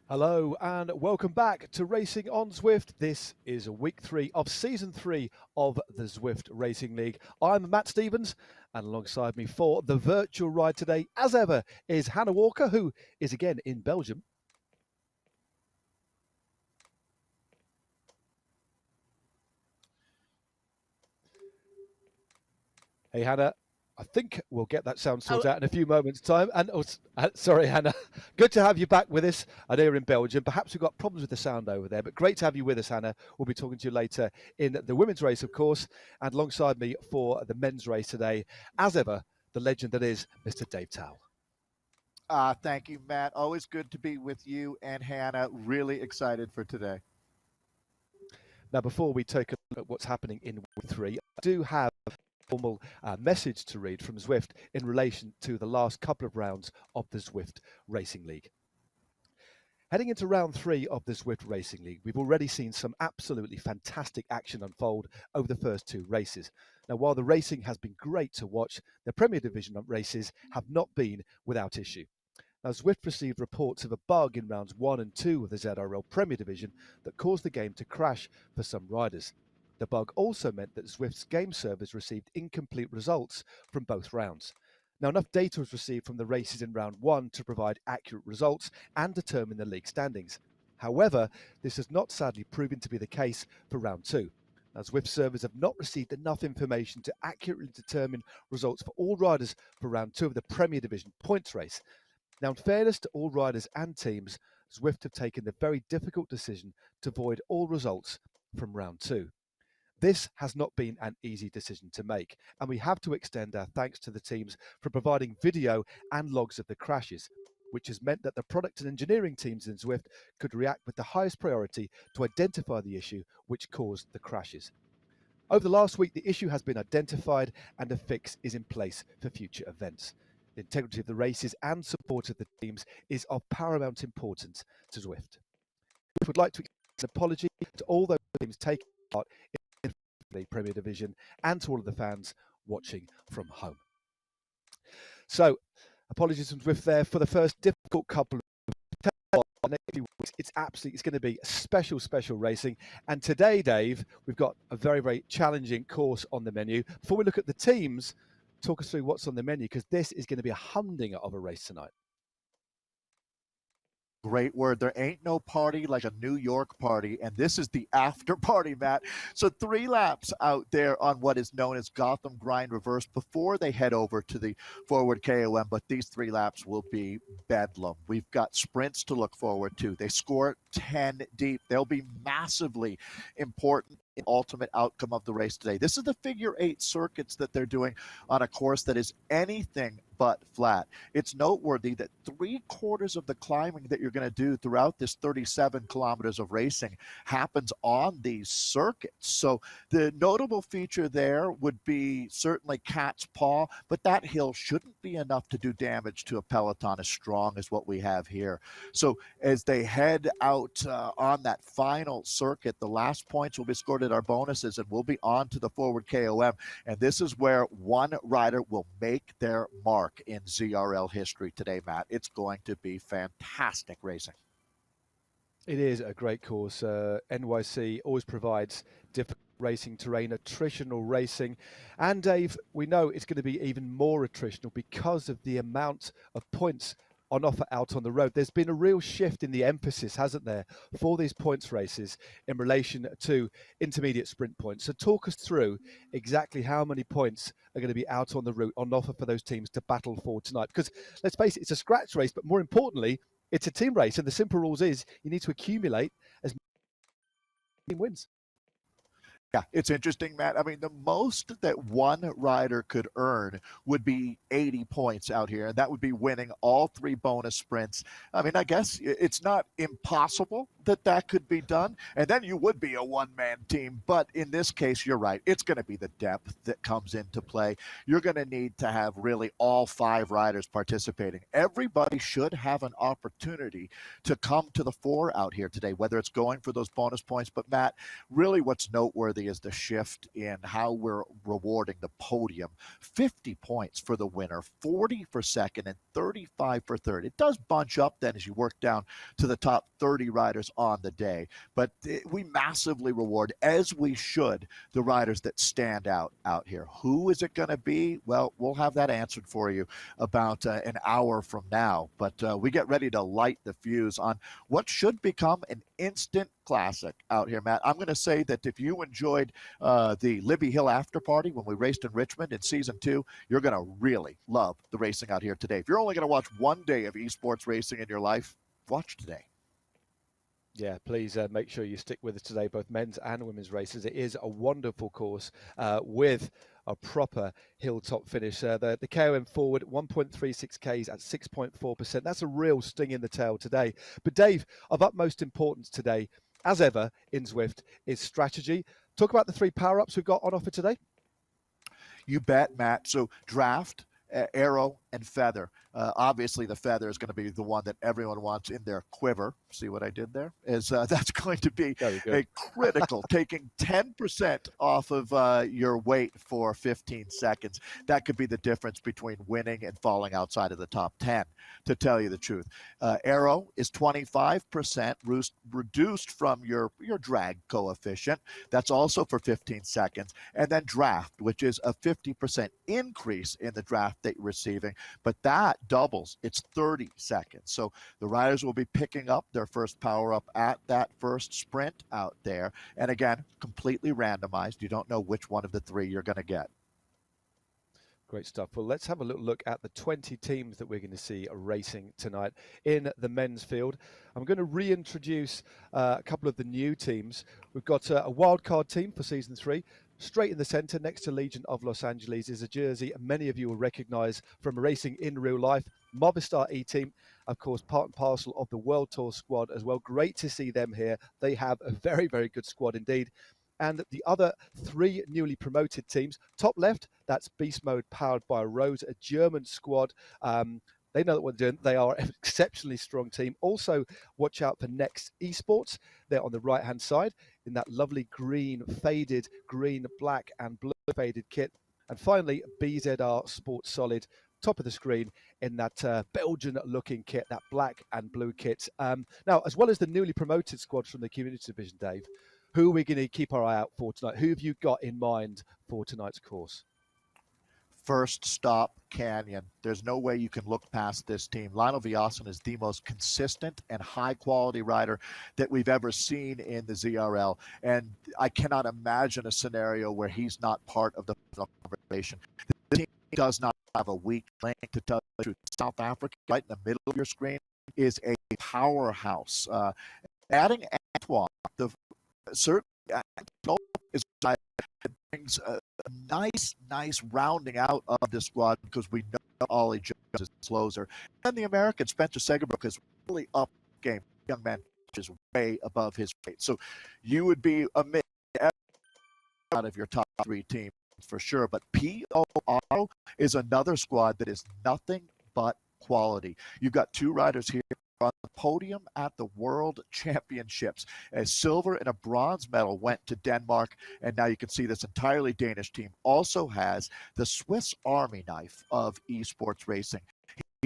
Hello and welcome back to Racing on Zwift. This is week 3 of season 3 of the Zwift Racing League. I'm Matt Stevens, and alongside me for the virtual ride today, as ever, is Hannah Walker, who is again in Belgium. Hey Hannah, I think we'll get that sound sorted out in a few moments' time. And sorry, Hannah, good to have you back with us. I know you're in Belgium. Perhaps we've got problems with the sound over there, but great to have you with us, Hannah. We'll be talking to you later in the women's race, of course, and alongside me for the men's race today, as ever, the legend that is Mr. Dave Towle. Thank you, Matt. Always good to be with you and Hannah. Really excited for today. Now, before we take a look at what's happening in week 3, I do have formal message to read from Zwift in relation to the last couple of rounds of the Zwift Racing League. Heading into round 3 of the Zwift Racing League, we've already seen some absolutely fantastic action unfold over the first 2 races. Now, while the racing has been great to watch, the Premier Division races have not been without issue. Now, Zwift received reports of a bug in rounds 1 and 2 of the ZRL Premier Division that caused the game to crash for some riders. The bug also meant that Zwift's game servers received incomplete results from both rounds. Now, enough data was received from the races in round 1 to provide accurate results and determine the league standings. However, this has not sadly proven to be the case for round 2. Now, Zwift servers have not received enough information to accurately determine results for all riders for round 2 of the Premier Division points race. Now, in fairness to all riders and teams, Zwift have taken the very difficult decision to void all results from round 2. This has not been an easy decision to make, and we have to extend our thanks to the teams for providing video and logs of the crashes, which has meant that the product and engineering teams in Zwift could react with the highest priority to identify the issue which caused the crashes. Over the last week, the issue has been identified and a fix is in place for future events. The integrity of the races and support of the teams is of paramount importance to Zwift. We would like to extend an apology to all those teams taking part in the Premier Division and to all of the fans watching from home. So, apologies from Zwift there for the first difficult couple of next few weeks. It's going to be special racing. And today, Dave, we've got a very challenging course on the menu. Before we look at the teams, talk us through what's on the menu, because this is going to be a humdinger of a race tonight. Great word. There ain't no party like a New York party, and this is the after party, Matt. So 3 laps out there on what is known as Gotham Grind Reverse before they head over to the forward KOM, but these 3 laps will be bedlam. We've got sprints to look forward to. They score 10 deep. They'll be massively important in ultimate outcome of the race today. This is the figure 8 circuits that they're doing on a course that is anything but flat. It's noteworthy that 3/4 of the climbing that you're going to do throughout this 37 kilometers of racing happens on these circuits. So the notable feature there would be certainly Cat's Paw, but that hill shouldn't be enough to do damage to a peloton as strong as what we have here. So as they head out on that final circuit, the last points will be scored at our bonuses, and we'll be on to the forward KOM. And this is where one rider will make their mark in ZRL history today, Matt. It's going to be fantastic racing. It is a great course. NYC always provides difficult racing terrain, attritional racing. And Dave, we know it's going to be even more attritional because of the amount of points on offer out on the road. There's been a real shift in the emphasis, hasn't there, for these points races in relation to intermediate sprint points. So talk us through exactly how many points are going to be out on the route on offer for those teams to battle for tonight. Because let's face it, it's a scratch race, but more importantly, it's a team race. And the simple rules is you need to accumulate as many wins. Yeah, it's interesting, Matt. I mean, the most that one rider could earn would be 80 points out here, and that would be winning all 3 bonus sprints. I mean, I guess it's not impossible that could be done, and then you would be a one-man team. But in this case, you're right. It's going to be the depth that comes into play. You're going to need to have really all 5 riders participating. Everybody should have an opportunity to come to the fore out here today, whether it's going for those bonus points. But, Matt, really what's noteworthy noteworthy is the shift in how we're rewarding the podium. 50 points for the winner, 40 for second, and 35 for third. It does bunch up then as you work down to the top 30 riders on the day. But we massively reward, as we should, the riders that stand out here. Who is it going to be? Well, we'll have that answered for you about an hour from now. But we get ready to light the fuse on what should become an instant classic out here, Matt. I'm going to say that if you enjoyed the Libby Hill after party when we raced in Richmond in season 2, you're going to really love the racing out here today. If you're only going to watch one day of esports racing in your life, watch today. Yeah, please make sure you stick with us today, both men's and women's races. It is a wonderful course with a proper hilltop finish. The KOM forward, 1.36 Ks at 6.4%. That's a real sting in the tail today. But Dave, of utmost importance today, as ever in Zwift, is strategy. Talk about the 3 power-ups we've got on offer today. You bet, Matt. So draft, arrow, and feather. Obviously, the feather is going to be the one that everyone wants in their quiver. See what I did there? That's going to be a critical, taking 10% off of your weight for 15 seconds. That could be the difference between winning and falling outside of the top 10, to tell you the truth. Arrow is 25% reduced from your drag coefficient. That's also for 15 seconds. And then draft, which is a 50% increase in the draft that you're receiving. But that doubles. It's 30 seconds. So the riders will be picking up their first power up at that first sprint out there. And again, completely randomized. You don't know which one of the 3 you're going to get. Great stuff. Well, let's have a little look at the 20 teams that we're going to see racing tonight in the men's field. I'm going to reintroduce a couple of the new teams. We've got a wildcard team for season 3. Straight in the centre, next to Legion of Los Angeles, is a jersey many of you will recognise from racing in real life. Movistar E-Team, of course, part and parcel of the World Tour squad as well. Great to see them here. They have a very, very good squad indeed. And the other 3 newly promoted teams, top left, that's Beast Mode powered by Rose, a German squad. They know what they're doing. They are an exceptionally strong team. Also, watch out for Next Esports. They're on the right-hand side in that lovely green, faded green, black and blue faded kit. And finally, BZR Sports Solid, top of the screen in that Belgian-looking kit, that black and blue kit. Now, as well as the newly promoted squads from the Community Division, Dave, who are we going to keep our eye out for tonight? Who have you got in mind for tonight's course? First stop, Canyon. There's no way you can look past this team. Lionel Viasen is the most consistent and high-quality rider that we've ever seen in the ZRL, and I cannot imagine a scenario where he's not part of the conversation. The team does not have a weak link, to tell the truth. South Africa, right in the middle of your screen, is a powerhouse. Adding Antoine, certainly is brings a nice rounding out of the squad, because we know Ollie Jones is closer. And the American Spencer Segerbrook is really up game. Young man is way above his weight. So you would be amazed out of your top 3 teams for sure. But PO Auto is another squad that is nothing but quality. You've got 2 riders here on the podium at the World Championships. A silver and a bronze medal went to Denmark, and now you can see this entirely Danish team also has the Swiss Army knife of esports racing.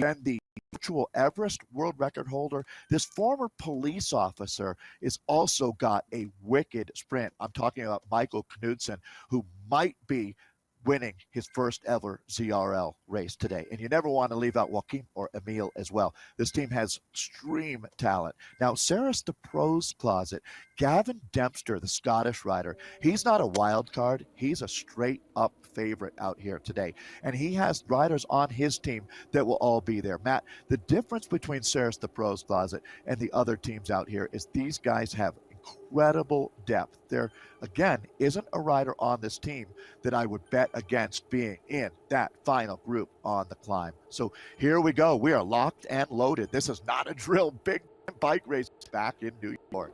And the virtual Everest world record holder, this former police officer, is also got a wicked sprint. I'm talking about Michael Knudsen, who might be winning his first ever ZRL race today. And you never want to leave out Joaquim or Emil as well. This team has extreme talent. Now, Sarah's the pros closet. Gavin Dempster, the Scottish rider, he's not a wild card. He's a straight up favorite out here today. And he has riders on his team that will all be there. Matt, the difference between Sarah's the pros closet and the other teams out here is these guys have incredible depth. There, again, isn't a rider on this team that I would bet against being in that final group on the climb. So here we go. We are locked and loaded. This is not a drill. Big bike race back in New York.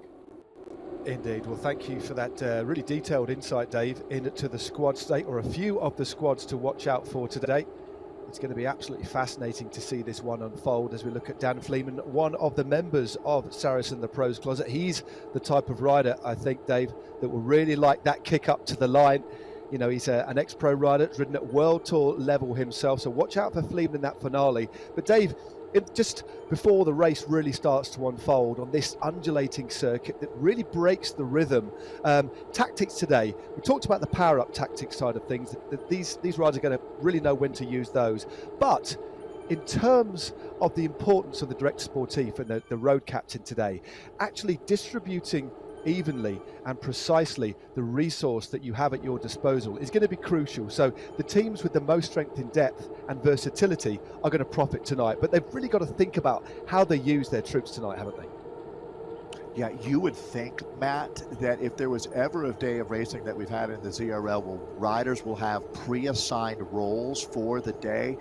Indeed. Well, thank you for that really detailed insight, Dave, into the squad state, or a few of the squads to watch out for today. It's going to be absolutely fascinating to see this one unfold as we look at Dan Fleeman, one of the members of Saracen the Pros Closet. He's the type of rider, I think, Dave, that will really like that kick up to the line. You know, he's an ex-pro rider, ridden at World Tour level himself, so watch out for Fleeman in that finale. But Dave, just before the race really starts to unfold on this undulating circuit that really breaks the rhythm, tactics today, we talked about the power-up tactics side of things, that these riders are going to really know when to use those. But in terms of the importance of the director sportif and the road captain today, actually distributing evenly and precisely the resource that you have at your disposal is going to be crucial. So the teams with the most strength in depth and versatility are going to profit tonight, but they've really got to think about how they use their troops tonight, haven't they? Yeah, you would think, Matt, that if there was ever a day of racing that we've had in the ZRL where riders will have pre-assigned roles for the day,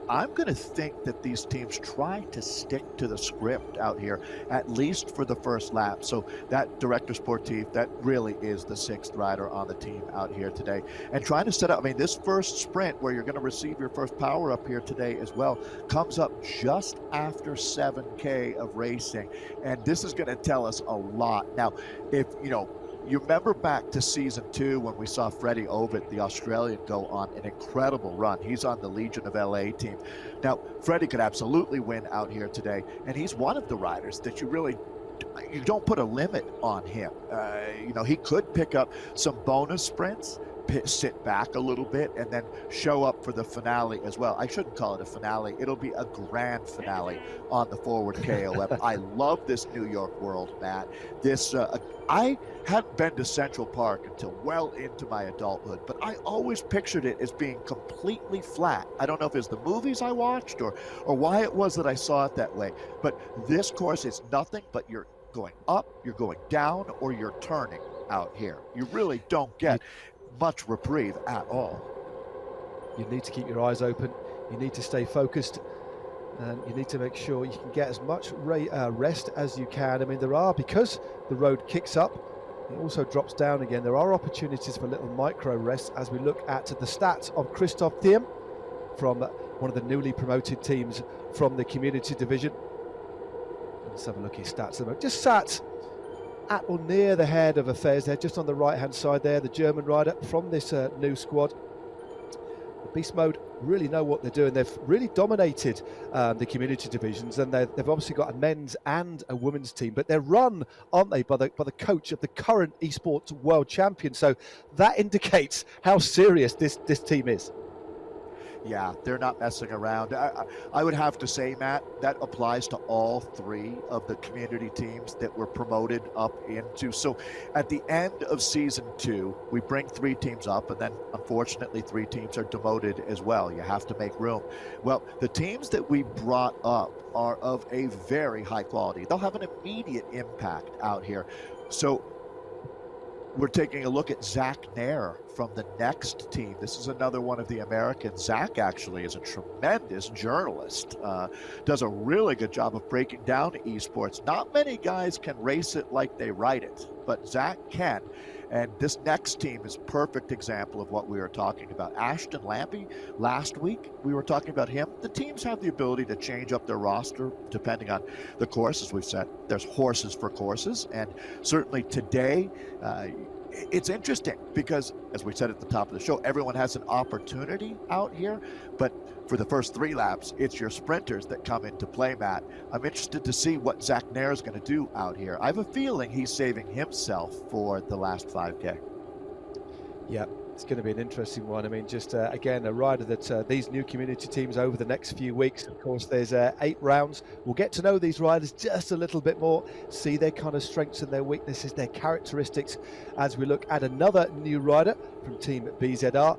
I'm going to think that these teams try to stick to the script out here, at least for the first lap. So that director sportif, that really is the sixth rider on the team out here today. And trying to set up, I mean, this first sprint where you're going to receive your first power up here today as well, comes up just after 7K of racing. And this is going to tell us a lot. Now, if, you remember back to season 2 when we saw Freddie Ovid, the Australian, go on an incredible run. He's on the Legion of LA team. Now, Freddie could absolutely win out here today, and he's one of the riders that you don't put a limit on him. He could pick up some bonus sprints, sit back a little bit, and then show up for the finale as well. I shouldn't call it a finale. It'll be a grand finale on the Forward KOM. I love this New York world, Matt. I hadn't been to Central Park until well into my adulthood, but I always pictured it as being completely flat. I don't know if it's the movies I watched or why it was that I saw it that way, but this course is nothing but you're going up, you're going down, or you're turning out here. You really don't get much reprieve at all. You need to keep your eyes open, you need to stay focused, and you need to make sure you can get as much rest as you can. I mean, because the road kicks up, it also drops down again. There are opportunities for little micro rests as we look at the stats of Christophe Thiem from one of the newly promoted teams from the community division. Let's have a look at his stats. Just sat at or near the head of affairs there, just on the right hand side there, the German rider from this new squad. The Beast Mode really know what they're doing. They've really dominated the community divisions, and they've obviously got a men's and a women's team, but they're run, aren't they, by the coach of the current esports world champion. So that indicates how serious this team is. Yeah, they're not messing around. I would have to say, Matt, that applies to all 3 of the community teams that were promoted up into. So at the end of season 2, we bring 3 teams up, and then unfortunately 3 teams are demoted as well. You have to make room. Well, the teams that we brought up are of a very high quality. They'll have an immediate impact out here. So we're taking a look at Zach Nair from the next team. This is another one of the Americans. Zach actually is a tremendous journalist, does a really good job of breaking down esports. Not many guys can race it like they write it, but Zach can. And this next team is a perfect example of what we were talking about. Ashton Lampy, last week, we were talking about him. The teams have the ability to change up their roster depending on the course, as we've said. There's horses for courses. And certainly today, it's interesting because, as we said at the top of the show, everyone has an opportunity out here. But for the first 3 laps, it's your sprinters that come into play, Matt. I'm interested to see what Zach Nair is going to do out here. I have a feeling he's saving himself for the last 5K. Yeah, it's going to be an interesting one. I mean, just again, a rider that these new community teams over the next few weeks, of course, there's 8 rounds. We'll get to know these riders just a little bit more, see their kind of strengths and their weaknesses, their characteristics, as we look at another new rider from Team BZR.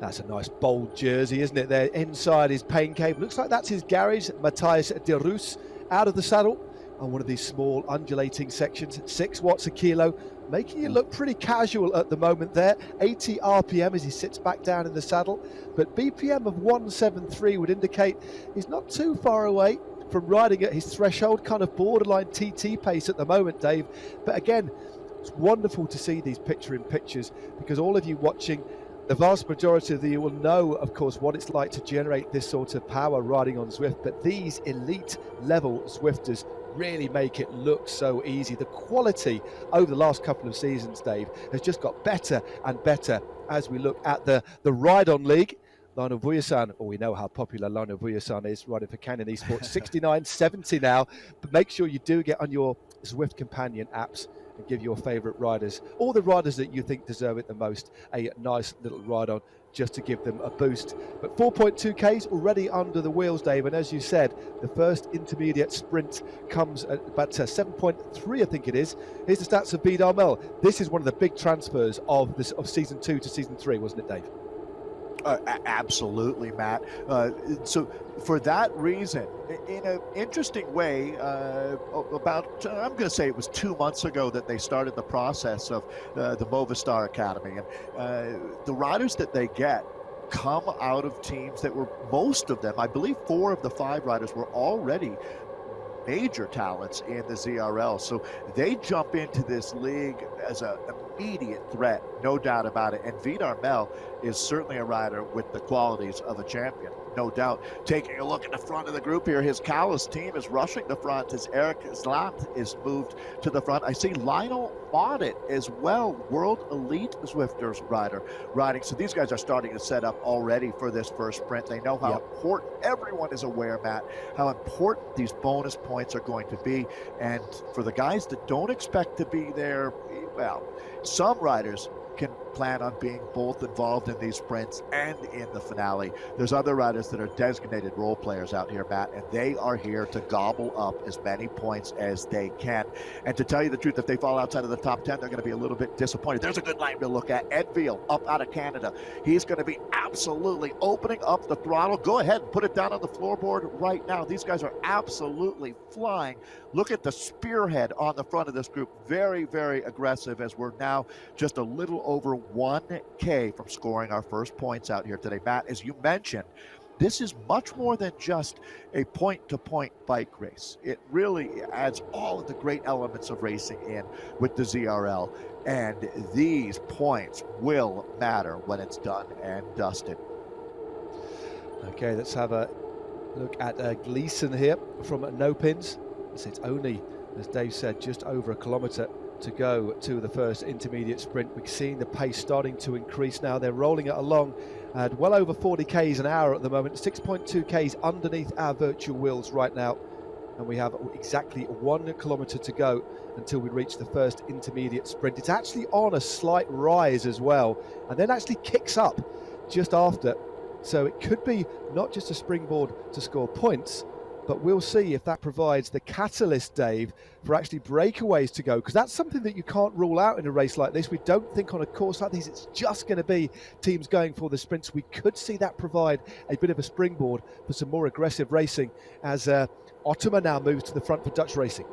That's a nice bold jersey, isn't it? There inside his pain cave. Looks like that's his garage. Matthias de Roos out of the saddle on one of these small undulating sections. 6 watts a kilo, making it look pretty casual at the moment there. 80 RPM as he sits back down in the saddle. But BPM of 173 would indicate he's not too far away from riding at his threshold, kind of borderline TT pace at the moment, Dave. But again, it's wonderful to see these picture-in-pictures because all of you watching The vast majority of you will know, of course, what it's like to generate this sort of power riding on Zwift, but these elite level Zwifters really make it look so easy. The quality over the last couple of seasons, Dave, has just got better and better as we look at the Ride-On League. Lionel Vujasan, we know how popular Lionel Vujasan is riding for Canyon Esports, 69.70 now, but make sure you do get on your Zwift companion apps and give your favourite riders, or the riders that you think deserve it the most, a nice little ride on just to give them a boost. But 4.2Ks already under the wheels, Dave, and as you said, the first intermediate sprint comes at about 7.3, I think it is. Here's the stats of Vidar Mel. This is one of the big transfers of season 2 to season 3, wasn't it, Dave? Absolutely, Matt. So for that reason, in an interesting way, about, I'm going to say it was 2 months ago that they started the process of the Movistar Academy. And the riders that they get come out of teams that were, most of them, I believe 4 of the 5 riders were already major talents in the ZRL. So they jump into this league as an immediate threat, no doubt about it. And Vidar Mel is certainly a rider with the qualities of a champion, no doubt. Taking a look at the front of the group here, his Callis team is rushing the front as Eric Zlant is moved to the front. I see Lionel Audit as well, World Elite Zwifters rider riding. So these guys are starting to set up already for this first sprint. They know how important, everyone is aware, Matt, how important these bonus points are going to be. And for the guys that don't expect to be there, well, some riders can plan on being both involved in these sprints and in the finale. There's other riders that are designated role players out here, Matt, and they are here to gobble up as many points as they can. And to tell you the truth, if they fall outside of the top 10, they're going to be a little bit disappointed. There's a good line to look at. Ed Veal up out of Canada. He's going to be absolutely opening up the throttle. Go ahead and put it down on the floorboard right now. These guys are absolutely flying. Look at the spearhead on the front of this group. Very, very aggressive as we're now just a little over 1K from scoring our first points out here today. Matt, as you mentioned, this is much more than just a point-to-point bike race. It really adds all of the great elements of racing in with the ZRL, and these points will matter when it's done and dusted. Okay, let's have a look at Gleason here from No Pins. It's only, as Dave said, just over a kilometre to go to the first intermediate sprint. We're seeing the pace starting to increase now. They're rolling it along at well over 40 k's an hour at the moment, 6.2 k's underneath our virtual wheels right now, and we have exactly 1 kilometre to go until we reach the first intermediate sprint. It's actually on a slight rise as well, and then actually kicks up just after, so it could be not just a springboard to score points, but we'll see if that provides the catalyst, Dave, for actually breakaways to go, because that's something that you can't rule out in a race like this. We don't think on a course like this it's just going to be teams going for the sprints. We could see that provide a bit of a springboard for some more aggressive racing as Ottoma now moves to the front for Dutch Racing.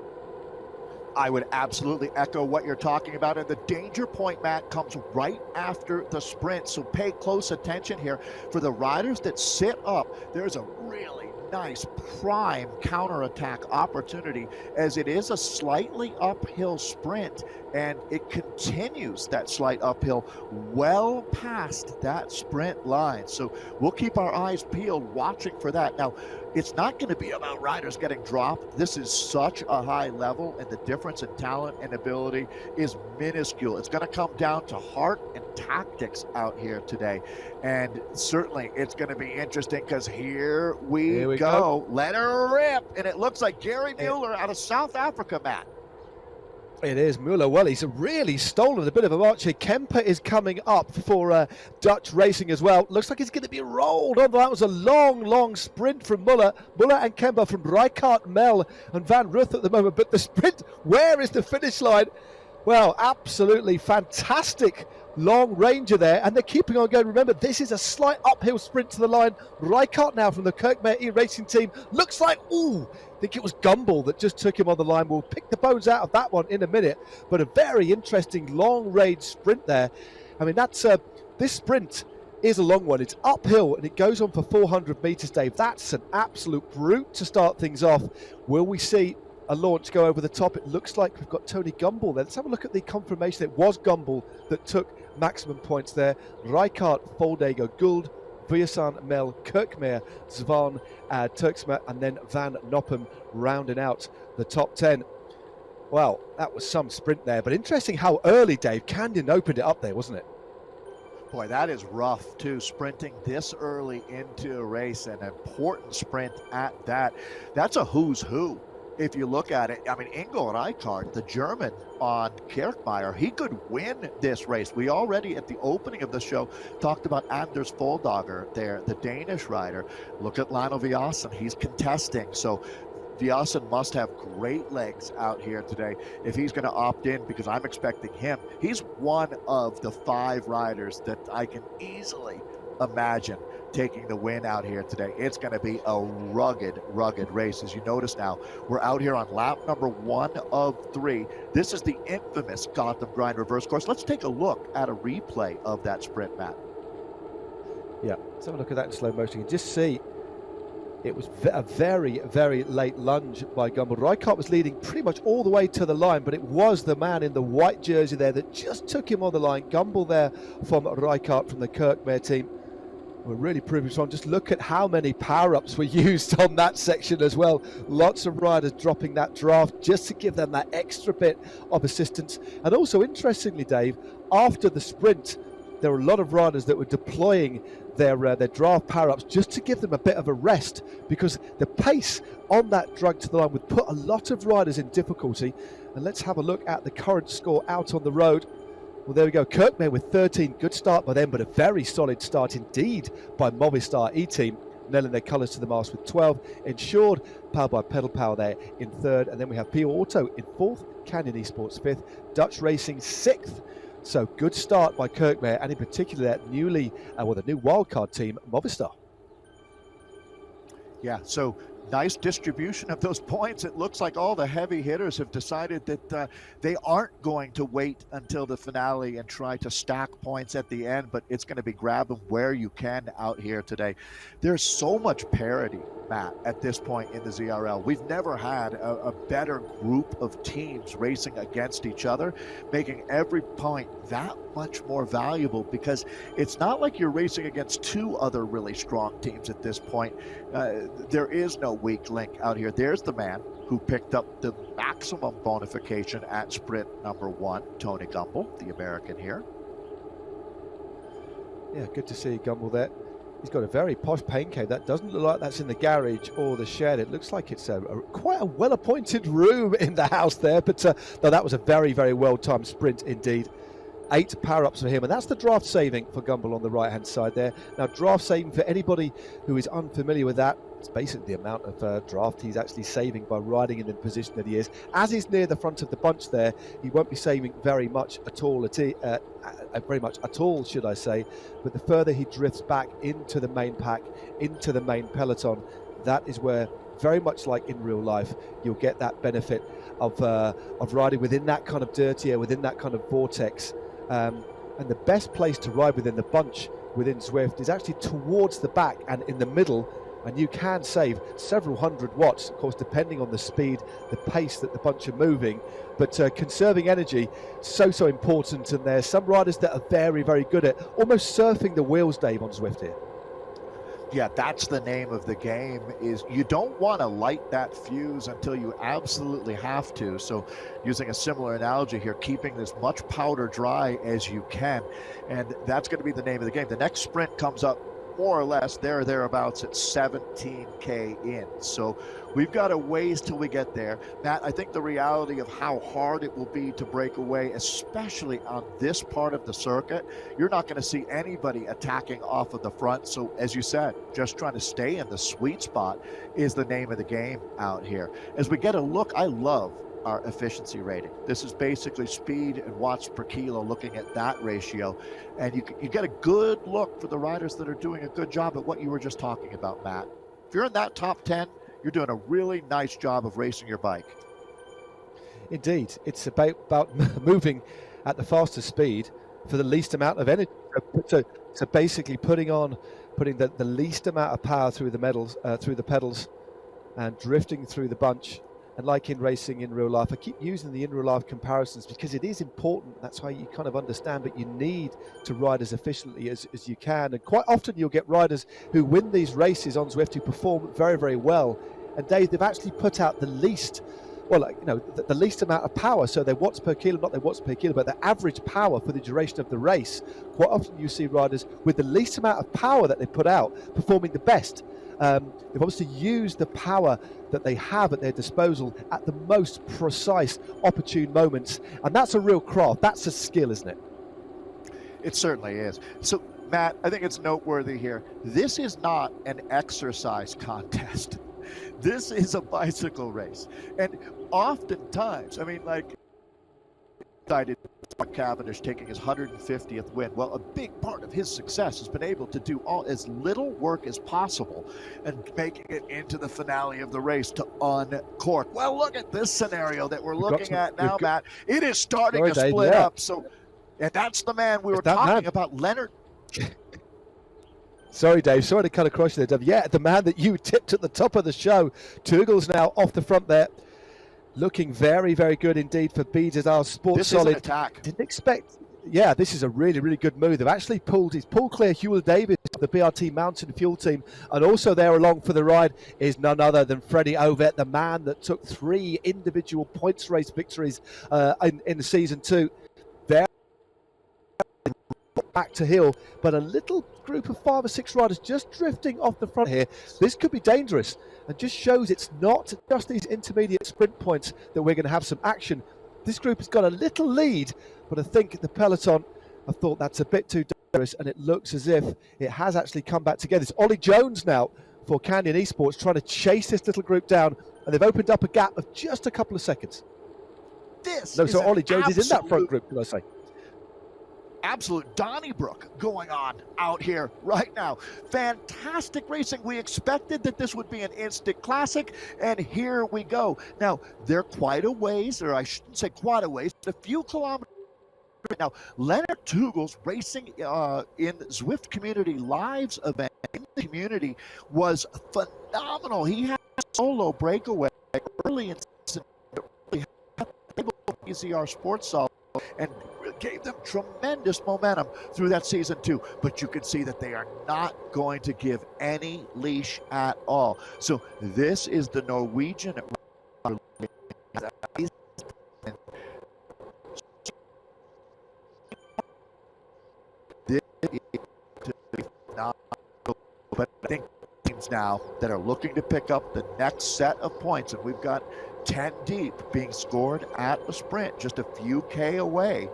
I would absolutely echo what you're talking about. And the danger point, Matt, comes right after the sprint. So pay close attention here. For the riders that sit up, there's a really nice prime counterattack opportunity, as it is a slightly uphill sprint, and it continues that slight uphill well past that sprint line. So we'll keep our eyes peeled watching for that. Now, it's not going to be about riders getting dropped. This is such a high level, and the difference in talent and ability is minuscule. It's going to come down to heart and tactics out here today. And certainly it's going to be interesting, because here we go. Let her rip. And it looks like Gary Mueller out of South Africa, Matt. It is Mueller. Well, he's really stolen a bit of a march here. Kemper is coming up for Dutch Racing as well. Looks like he's going to be rolled on. That was a long sprint from Mueller. Mueller and Kemper from Rijkaard, Mel and Van Ruth at the moment. But the sprint, where is the finish line? Well, absolutely fantastic long ranger there, and they're keeping on going. Remember, this is a slight uphill sprint to the line. Rijkaard now from the Kirkmare E-Racing team. Looks like, I think it was Gumbel that just took him on the line. We'll pick the bones out of that one in a minute, but a very interesting long range sprint there. I mean, that's this sprint is a long one. It's uphill and it goes on for 400 meters, Dave. That's an absolute brute to start things off. Will we see a launch go over the top. It looks like we've got Tony Gumbel there. Let's have a look at the confirmation. It was Gumbel that took maximum points there. Rijkaard, Voldego, Gould, Vujasan, Mel, Kirkmaier, Zwan, Turksma, and then Van Noppem rounding out the top 10. Well, that was some sprint there, but interesting how early, Dave, Camden opened it up there, wasn't it? Boy, that is rough, too, sprinting this early into a race, an important sprint at that. That's a who's who. If you look at it, I mean, Ingo Rijkaard, the German on Kirkmaier, he could win this race. We already, at the opening of the show, talked about Anders Voldogger there, the Danish rider. Look at Lionel Vujasan. He's contesting. So Vujasan must have great legs out here today if he's going to opt in, because I'm expecting him. He's one of the 5 riders that I can easily imagine taking the win out here today. It's going to be a rugged race. As you notice now, we're out here on lap number 1 of 3. This is the infamous Gotham Grind reverse course. Let's take a look at a replay of that sprint, Matt. Yeah, let's have a look at that in slow motion. You can just see it was a very, very late lunge by Gumbel. Rijkaard was leading pretty much all the way to the line, but it was the man in the white jersey there that just took him on the line. Gumbel there from Rijkaard from the Kirkmaier team. We're really proving strong. Just look at how many power-ups were used on that section as well. Lots of riders dropping that draft just to give them that extra bit of assistance. And also, interestingly, Dave, after the sprint, there were a lot of riders that were deploying their draft power-ups just to give them a bit of a rest, because the pace on that drag to the line would put a lot of riders in difficulty. And let's have a look at the current score out on the road. Well, there we go. Kirkmaier with 13. Good start by them, but a very solid start indeed by Movistar E-Team, nailing their colours to the mast with 12. Ensured, powered by Pedal Power there in 3rd. And then we have Pio Auto in 4th, Canyon Esports 5th, Dutch Racing 6th. So good start by Kirkmaier, and in particular that the new wildcard team, Movistar. Yeah, so nice distribution of those points. It looks like all the heavy hitters have decided that they aren't going to wait until the finale and try to stack points at the end, but it's going to be grab them where you can out here today. There's so much parity, Matt, at this point in the ZRL. We've never had a better group of teams racing against each other, making every point that much more valuable, because it's not like you're racing against 2 other really strong teams at this point. There is no weak link out here. There's the man who picked up the maximum bonification at sprint number 1, Tony Gumbel, the American here. Yeah, good to see Gumbel there. He's got a very posh paint cave. That doesn't look like that's in the garage or the shed. It looks like it's quite a well-appointed room in the house there. But no, that was a very, very well-timed sprint indeed. 8 power-ups for him, and that's the draft saving for Gumbel on the right-hand side there. Now, draft saving, for anybody who is unfamiliar with that, it's basically the amount of draft he's actually saving by riding in the position that he is. As he's near the front of the bunch there, he won't be saving very much at all, should I say. But the further he drifts back into the main pack, into the main peloton, that is where, very much like in real life, you'll get that benefit of riding within that kind of dirty air, within that kind of vortex. And the best place to ride within the bunch within Zwift is actually towards the back and in the middle, and you can save several hundred watts, of course, depending on the speed, the pace that the bunch are moving. But conserving energy, so important, and there's some riders that are very, very good at almost surfing the wheels, Dave, on Zwift here. Yeah, that's the name of the game, is you don't want to light that fuse until you absolutely have to. So using a similar analogy here, keeping as much powder dry as you can, and that's going to be the name of the game. The next sprint comes up more or less there or thereabouts at 17K in. So we've got a ways till we get there. Matt, I think the reality of how hard it will be to break away, especially on this part of the circuit, you're not going to see anybody attacking off of the front. So as you said, just trying to stay in the sweet spot is the name of the game out here. As we get a look, I love our efficiency rating. This is basically speed and watts per kilo, looking at that ratio. And you get a good look for the riders that are doing a good job at what you were just talking about, Matt. If you're in that top 10, you're doing a really nice job of racing your bike. Indeed, it's about moving at the fastest speed for the least amount of energy. So basically putting the least amount of power through the pedals and drifting through the bunch And like in racing in real life, I keep using the in real life comparisons because it is important. That's how you kind of understand, but you need to ride as efficiently as you can. And quite often you'll get riders who win these races on Zwift who perform very, very well. And Dave, they've actually put out the least, well, the least amount of power. So their watts per kilo, not their watts per kilo, but their average power for the duration of the race. Quite often you see riders with the least amount of power that they put out performing the best. They've obviously used the power that they have at their disposal at the most precise, opportune moments. And that's a real craft. That's a skill, isn't it? It certainly is. So, Matt, I think it's noteworthy here. This is not an exercise contest. This is a bicycle race. And oftentimes, I mean, like, decided Cavendish taking his 150th win. Well, a big part of his success has been able to do as little work as possible and making it into the finale of the race to uncork. Well, look at this scenario that we're looking at now, Matt. It is starting to split up. So, and that's the man we were talking about, Leonard. Sorry, Dave. Sorry to cut across you there, Dave. Yeah, the man that you tipped at the top of the show. Tugel's now off the front there. Looking very, very good indeed for BZR Sports this Solid. Is an attack. Didn't expect. Yeah, this is a really, really good move. They've actually pulled clear Hewell Davis, the BRT Mountain Fuel team, and also there along for the ride is none other than Freddie Ovett, the man that took 3 individual points race victories in season 2. There, back to Hill, but a little group of 5 or 6 riders just drifting off the front here. This could be dangerous. And just shows it's not just these intermediate sprint points that we're going to have some action. This group has got a little lead, but I think the peloton, I thought that's a bit too dangerous, and it looks as if it has actually come back together. It's Ollie Jones now for Canyon Esports trying to chase this little group down, and they've opened up a gap of just a couple of seconds. So Ollie Jones is in that front group, can I say? Absolute Donnybrook going on out here right now. Fantastic racing. We expected that this would be an instant classic, and here we go. Now, they're quite a ways, or I shouldn't say quite a ways, but a few kilometers. Now, Leonard Tugel's racing in Zwift Community Live's event in the community was phenomenal. He had a solo breakaway early in season, BZR Sports Solid, and gave them tremendous momentum through that season 2. But you can see that they are not going to give any leash at all. So this is the Norwegian. But I think teams now that are looking to pick up the next set of points, and we've got 10 deep being scored at a sprint, just a few K away.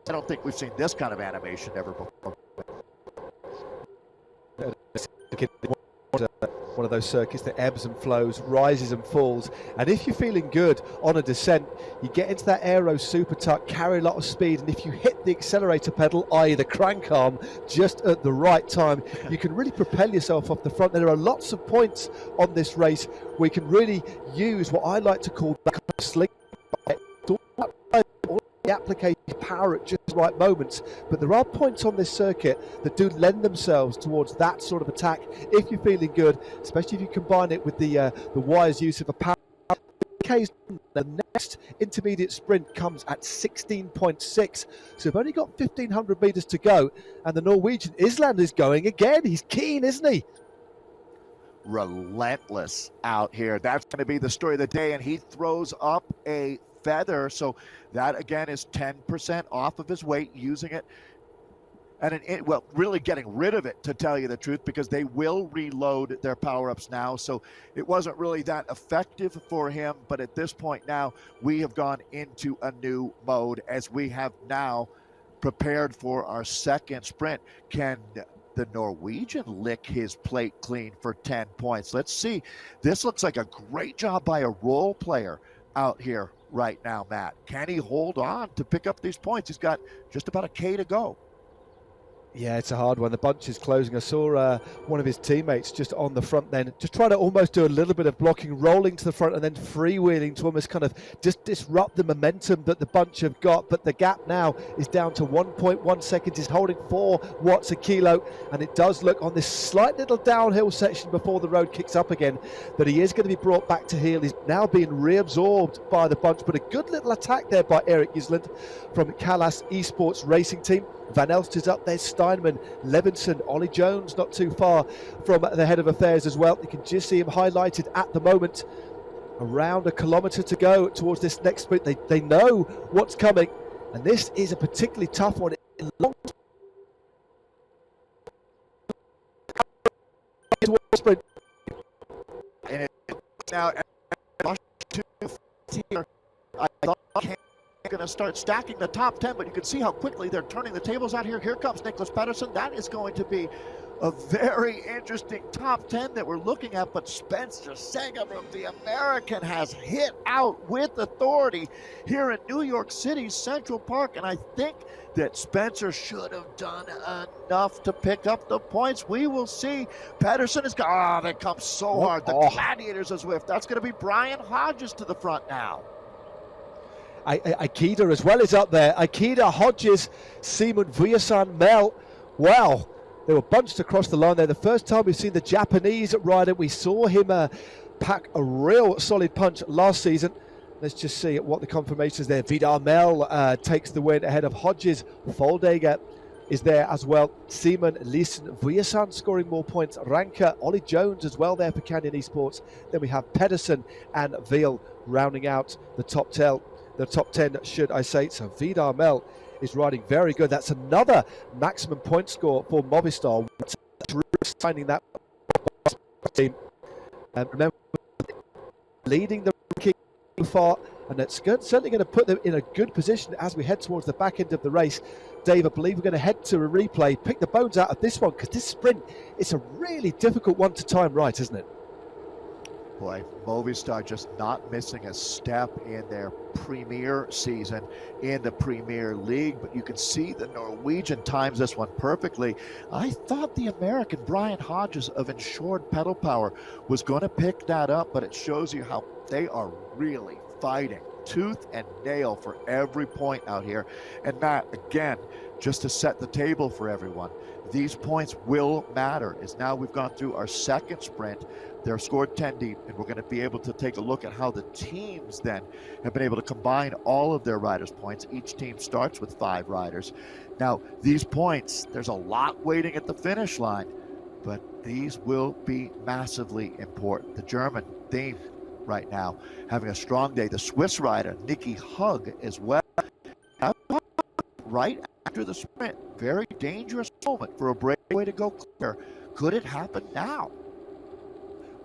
I don't think we've seen this kind of animation ever before. One of those circuits that ebbs and flows, rises and falls. And if you're feeling good on a descent, you get into that aero super tuck, carry a lot of speed, and if you hit the accelerator pedal, i.e. the crank arm, just at the right time, you can really propel yourself off the front. There are lots of points on this race where you can really use what I like to call that kind of sling. The application power at just the right moments, but there are points on this circuit that do lend themselves towards that sort of attack if you're feeling good, especially if you combine it with the wise use of a power. The next intermediate sprint comes at 16.6, so we've only got 1,500 meters to go, and the Norwegian Island is going again. He's keen, isn't he? Relentless out here. That's going to be the story of the day, and he throws up a feather, so that again is 10% off of his weight, using it and really getting rid of it, to tell you the truth, because they will reload their power-ups now. So it wasn't really that effective for him, but at this point now we have gone into a new mode as we have now prepared for our second sprint. Can the Norwegian lick his plate clean for 10 points? Let's see. This looks like a great job by a role player out here right now, Matt. Can he hold on to pick up these points? He's got just about a K to go. Yeah, it's a hard one. The bunch is closing. I saw one of his teammates just on the front then, just trying to almost do a little bit of blocking, rolling to the front and then freewheeling to almost kind of just disrupt the momentum that the bunch have got. But the gap now is down to 1.1 seconds. He's holding 4 watts a kilo. And it does look on this slight little downhill section before the road kicks up again that he is going to be brought back to heel. He's now being reabsorbed by the bunch. But a good little attack there by Eric Gisland from Callas Esports Racing Team. Van Elst is up there, Steinman, Levinson, Ollie Jones not too far from the head of affairs as well. You can just see him highlighted at the moment. Around a kilometre to go towards this next sprint. They know what's coming, and this is a particularly tough one. Long sprint. And now, I thought going to start stacking the top 10, but you can see how quickly they're turning the tables out here. Here comes Nicholas Pedersen. That is going to be a very interesting top 10 that we're looking at, but Spencer Segarum, the American, has hit out with authority here in New York City's Central Park, and I think that Spencer should have done enough to pick up the points. We will see. Pedersen is that comes so hard. The Gladiators of Zwift. That's going to be Brian Hodges to the front now. Aikida as well is up there. Aikida, Hodges, Simon, Vujasan, Mel. Wow, they were bunched across the line there. The first time we've seen the Japanese rider. We saw him pack a real solid punch last season. Let's just see what the confirmation is there. Vidar Mel takes the win ahead of Hodges. Foldager is there as well. Simon, Leeson, Vujasan scoring more points. Ranker, Ollie Jones as well there for Canyon Esports. Then we have Pedersen and Veal rounding out the top 10. The top 10, should I say. So Vidar Mel is riding very good. That's another maximum point score for Movistar. Signing that team. And remember, leading the ranking so far, and that's certainly going to put them in a good position as we head towards the back end of the race. Dave, I believe we're going to head to a replay, pick the bones out of this one, because this sprint is a really difficult one to time right, isn't it? Boy, Movistar just not missing a step in their premier season in the Premier League, but you can see the Norwegian times this one perfectly. I thought the American Brian Hodges of Insured Pedal Power was going to pick that up, but it shows you how they are really fighting tooth and nail for every point out here. And Matt, again, just to set the table for everyone, these points will matter. As now we've gone through our second sprint, they're scored 10 deep, and we're going to be able to take a look at how the teams then have been able to combine all of their riders' points. Each team starts with 5 riders. Now, these points, there's a lot waiting at the finish line, but these will be massively important. The German theme right now, having a strong day. The Swiss rider, Nicky Hug, as well. Right after the sprint, very dangerous moment for a breakaway to go clear. Could it happen now?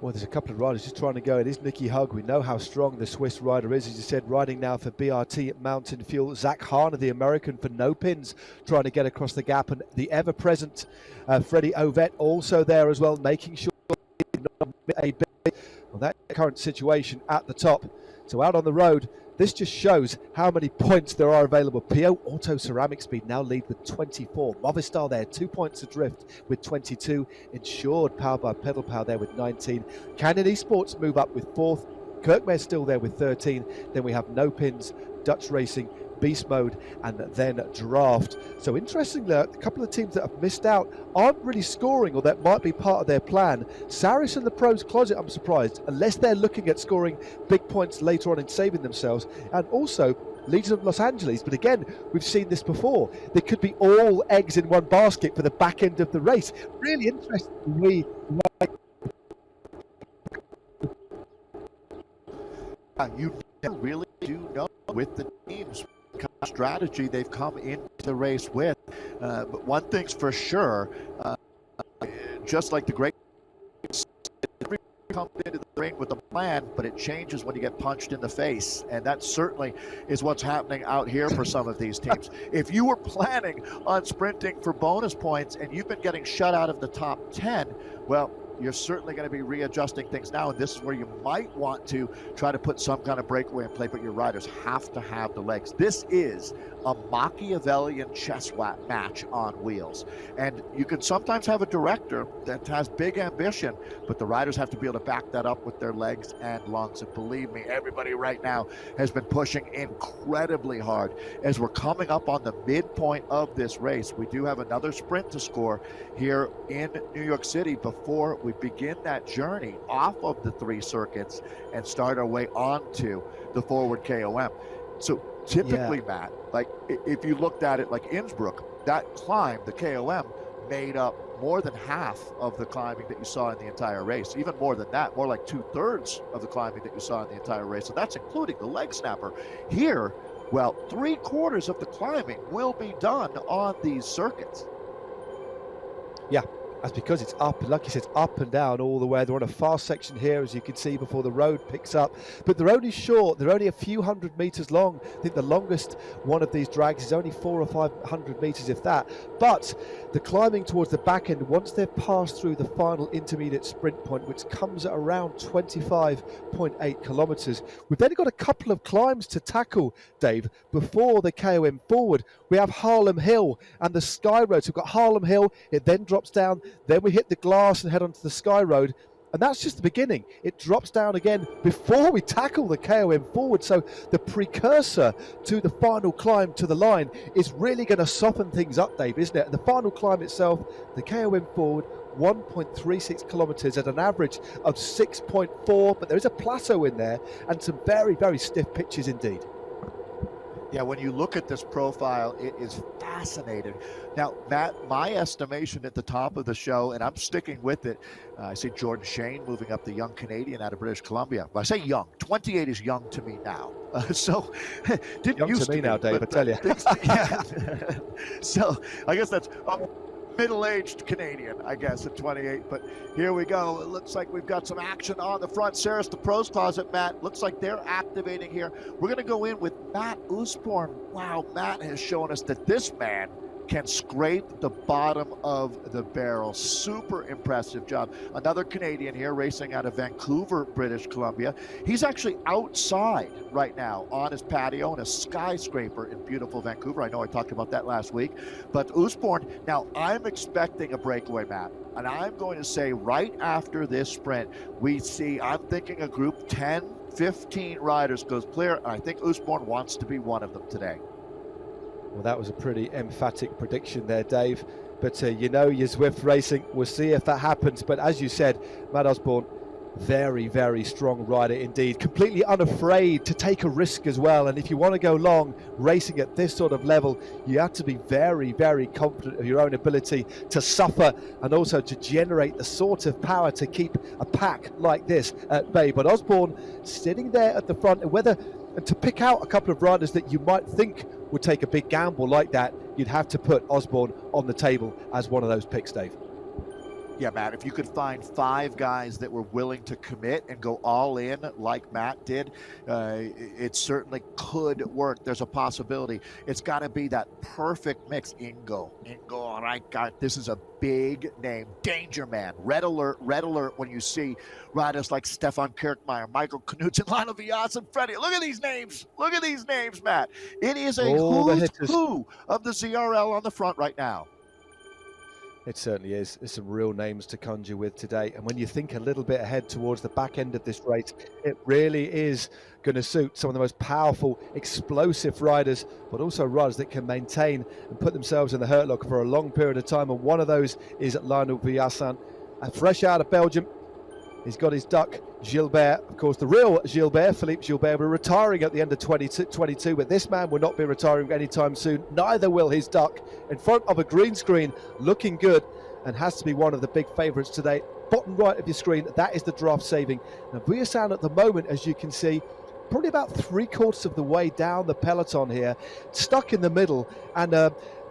Well, there's a couple of riders just trying to go. It is Nicky Hug. We know how strong the Swiss rider is. As you said, riding now for BRT Mountain Fuel. Zach Harner, the American, for no pins, trying to get across the gap. And the ever-present Freddie Ovett also there as well, making sure not a bit. Well, that current situation at the top. So out on the road, this just shows how many points there are available. PO Auto Ceramic Speed now lead with 24. Movistar there, 2 points adrift with 22. Insured, powered by Pedal Power there with 19. Canyon Esports move up with 4th. Kirkmare still there with 13. Then we have No Pins, Dutch Racing, Beast Mode, and then Draft. So interestingly, a couple of teams that have missed out aren't really scoring, or that might be part of their plan. Saris and the Pros Closet, I'm surprised, unless they're looking at scoring big points later on and saving themselves. And also Legion of Los Angeles, but again, we've seen this before. There could be all eggs in one basket for the back end of the race. Really interesting. You never really do know with the teams strategy they've come into the race with. But one thing's for sure, just like the great comes into the ring with a plan, but it changes when you get punched in the face. And that certainly is what's happening out here for some of these teams. If you were planning on sprinting for bonus points and you've been getting shut out of the top 10, well, you're certainly going to be readjusting things now, and this is where you might want to try to put some kind of breakaway in play, but your riders have to have the legs. This is a Machiavellian chess match on wheels. And you can sometimes have a director that has big ambition, but the riders have to be able to back that up with their legs and lungs. And believe me, everybody right now has been pushing incredibly hard. As we're coming up on the midpoint of this race, we do have another sprint to score here in New York City before we begin that journey off of the 3 circuits and start our way onto the forward KOM. So typically, Matt, like if you looked at it like Innsbruck, that climb, the KOM, made up more than half of the climbing that you saw in the entire race. Even more than that, more like 2/3 of the climbing that you saw in the entire race. So that's including the leg snapper. Here, well, 3/4 of the climbing will be done on these circuits. Yeah, that's because it's up, like you said, it's up and down all the way. They're on a fast section here, as you can see, before the road picks up. But they're only short. They're only a few hundred meters long. I think the longest one of these drags is only 400 or 500 meters, if that. But the climbing towards the back end, once they've passed through the final intermediate sprint point, which comes at around 25.8 kilometers, we've then got a couple of climbs to tackle, Dave, before the KOM forward. We have Harlem Hill and the Sky Road. So we've got Harlem Hill, it then drops down, then we hit the glass and head onto the Sky Road. And that's just the beginning. It drops down again before we tackle the KOM forward. So the precursor to the final climb to the line is really going to soften things up, Dave, isn't it? And the final climb itself, the KOM forward, 1.36 kilometers at an average of 6.4. But there is a plateau in there and some very, very stiff pitches indeed. Yeah, when you look at this profile, it is fascinating. Now, Matt, my estimation at the top of the show, and I'm sticking with it, I see Jordan Shane moving up, the young Canadian out of British Columbia. Well, I say young. 28 is young to me now. So, didn't young used to me now, Dave, I tell you. Yeah. So, I guess that's middle-aged Canadian, I guess, at 28. But here we go. It looks like we've got some action on the front. Saris, the pros closet, Matt, looks like they're activating here. We're going to go in with Matt Usborne. Wow, Matt has shown us that this man can scrape the bottom of the barrel. Super impressive job. Another Canadian here racing out of Vancouver, British Columbia. He's actually outside right now on his patio in a skyscraper in beautiful Vancouver. I know I talked about that last week. But Usborne, now I'm expecting a breakaway, Matt. And I'm going to say right after this sprint, we see, I'm thinking a group 10, 15 riders goes clear. And I think Usborne wants to be one of them today. Well, that was a pretty emphatic prediction there, Dave. But you know, your Zwift racing, we'll see if that happens. But as you said, Matt Usborne, very, very strong rider indeed. Completely unafraid to take a risk as well. And if you want to go long racing at this sort of level, you have to be very, very confident of your own ability to suffer and also to generate the sort of power to keep a pack like this at bay. But Usborne sitting there at the front, and to pick out a couple of riders that you might think would take a big gamble like that, you'd have to put Usborne on the table as one of those picks, Dave. Yeah, Matt, if you could find 5 guys that were willing to commit and go all in like Matt did, it certainly could work. There's a possibility. It's got to be that perfect mix. Ingo, all right, God, this is a big name. Danger man. Red alert when you see riders like Stefan Kirkmeyer, Michael Knudsen, Lionel Vias, and Freddie. Look at these names. Look at these names, Matt. It is a who's who of the ZRL on the front right now. It certainly is. There's some real names to conjure with today. And when you think a little bit ahead towards the back end of this race, it really is going to suit some of the most powerful, explosive riders, but also riders that can maintain and put themselves in the hurt locker for a long period of time. And one of those is Lionel Viassan, fresh out of Belgium. He's got his duck, Gilbert. Of course, the real Gilbert, Philippe Gilbert, will retiring at the end of 2022, but this man will not be retiring anytime soon. Neither will his duck. In front of a green screen, looking good, and has to be one of the big favourites today. Bottom right of your screen, that is the draft saving. Now, Viassan at the moment, as you can see, probably about 3/4 of the way down the peloton here, stuck in the middle, and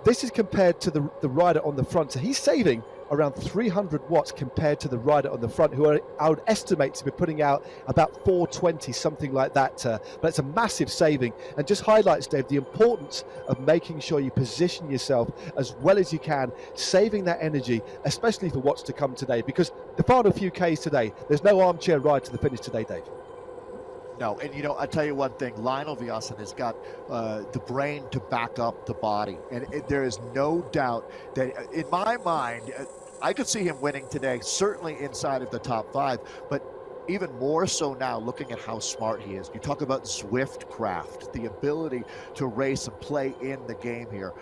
this is compared to the rider on the front. So he's saving around 300 watts compared to the rider on the front, who I would estimate to be putting out about 420, something like that. But it's a massive saving, and just highlights, Dave, the importance of making sure you position yourself as well as you can, saving that energy, especially for what's to come today, because the final few Ks today, there's no armchair ride to the finish today, Dave. No, and I tell you one thing, Lionel Viasen has got the brain to back up the body. And there is no doubt that, in my mind, I could see him winning today, certainly inside of the top 5, but even more so now looking at how smart he is. You talk about Zwift craft, the ability to race and play in the game here.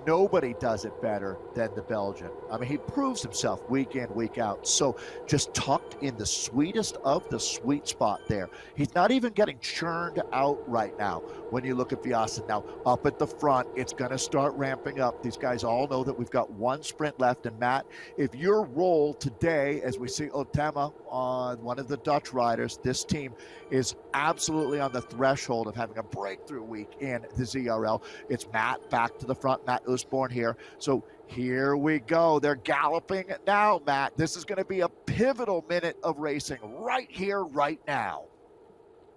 Nobody does it better than the Belgian. I mean, he proves himself week in, week out. So just tucked in the sweetest of the sweet spot there. He's not even getting churned out right now when you look at Viasen. Now, up at the front, it's going to start ramping up. These guys all know that we've got one sprint left. And Matt, if your role today, as we see Otema on one of the Dutch riders, this team is absolutely on the threshold of having a breakthrough week in the ZRL. It's Matt back to the front, Matt Usborne here. So here we go. They're galloping now, Matt. This is going to be a pivotal minute of racing right here, right now.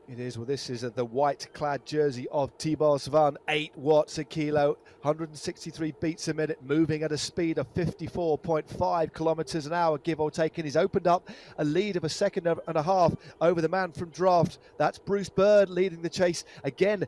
It is. Well, this is the white-clad jersey of Tibor Svan, 8 watts a kilo, 163 beats a minute, moving at a speed of 54.5 kilometers an hour, give or take. And he's opened up a lead of a second and a half over the man from Draft. That's Bruce Bird leading the chase. Again,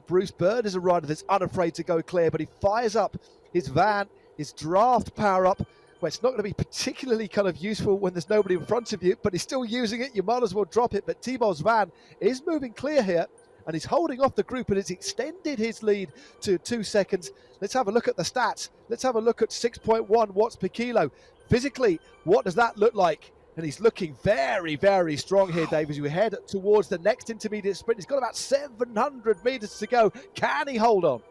Bruce Bird is a rider that's unafraid to go clear, but he fires up his van, his Draft power-up. Well, it's not going to be particularly kind of useful when there's nobody in front of you, but he's still using it. You might as well drop it. But Tibor Svan is moving clear here, and he's holding off the group and has extended his lead to 2 seconds. Let's have a look at the stats. Let's have a look at 6.1 watts per kilo. Physically, what does that look like? And he's looking very, very strong here, Dave, as we head towards the next intermediate sprint. He's got about 700 meters to go. Can he hold on?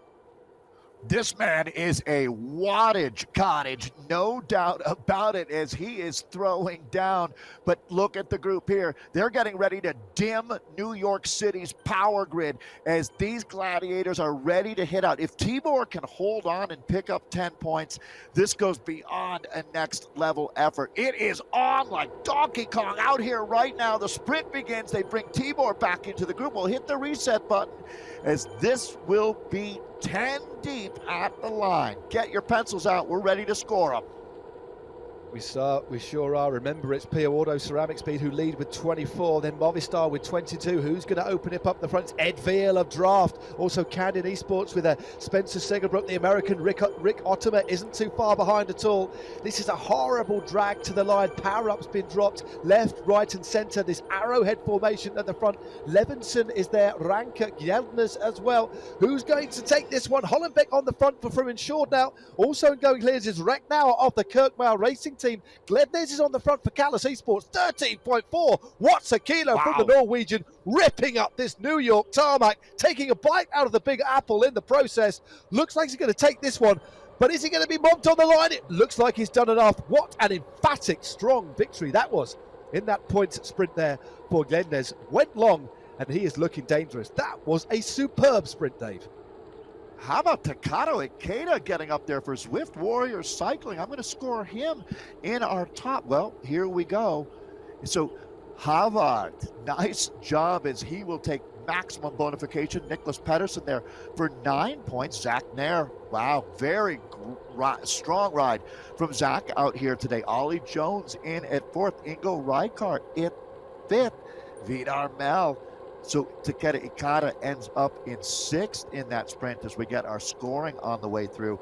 This man is a wattage cottage, no doubt about it, as he is throwing down. But look at the group here. They're getting ready to dim New York City's power grid as these gladiators are ready to hit out. If Tibor can hold on and pick up 10 points, this goes beyond a next level effort. It is on like Donkey Kong out here right now. The sprint begins. They bring Tibor back into the group. We'll hit the reset button as this will be 10 deep at the line. Get your pencils out. We're ready to score them. We sure are. Remember, it's Pio Auto Ceramic Speed who lead with 24, then Movistar with 22. Who's going to open it up the front? It's Ed Veal of Draft. Also Canyon Esports with a Spencer Segerbrook. The American Rick Ottomer isn't too far behind at all. This is a horrible drag to the line. Power-up's been dropped left, right and centre. This arrowhead formation at the front. Levinson is there. Ranker, Gjeldners as well. Who's going to take this one? Hollenbeck on the front for Insured now. Also going clear is Recknauer of the Kirkmail Racing Team. Glednes is on the front for Callis Esports, 13.4 watts a kilo from the Norwegian, ripping up this New York tarmac, taking a bite out of the Big Apple in the process. Looks like he's going to take this one, but is he going to be mobbed on the line? It looks like he's done enough. What an emphatic, strong victory that was in that points sprint there for Glednes. Went long, and he is looking dangerous. That was a superb sprint, Dave. How about Takato Ikeda getting up there for Zwift Warriors Cycling? I'm going to score him in our top. Well, here we go. So Havard, nice job as he will take maximum bonification. Nicholas Pedersen there for 9 points. Zach Nair, wow, very strong ride from Zach out here today. Ollie Jones in at 4th. Ingo Rijkaard in 5th. Vidar Mel. So Takeda Ikeda ends up in 6th in that sprint as we get our scoring on the way through.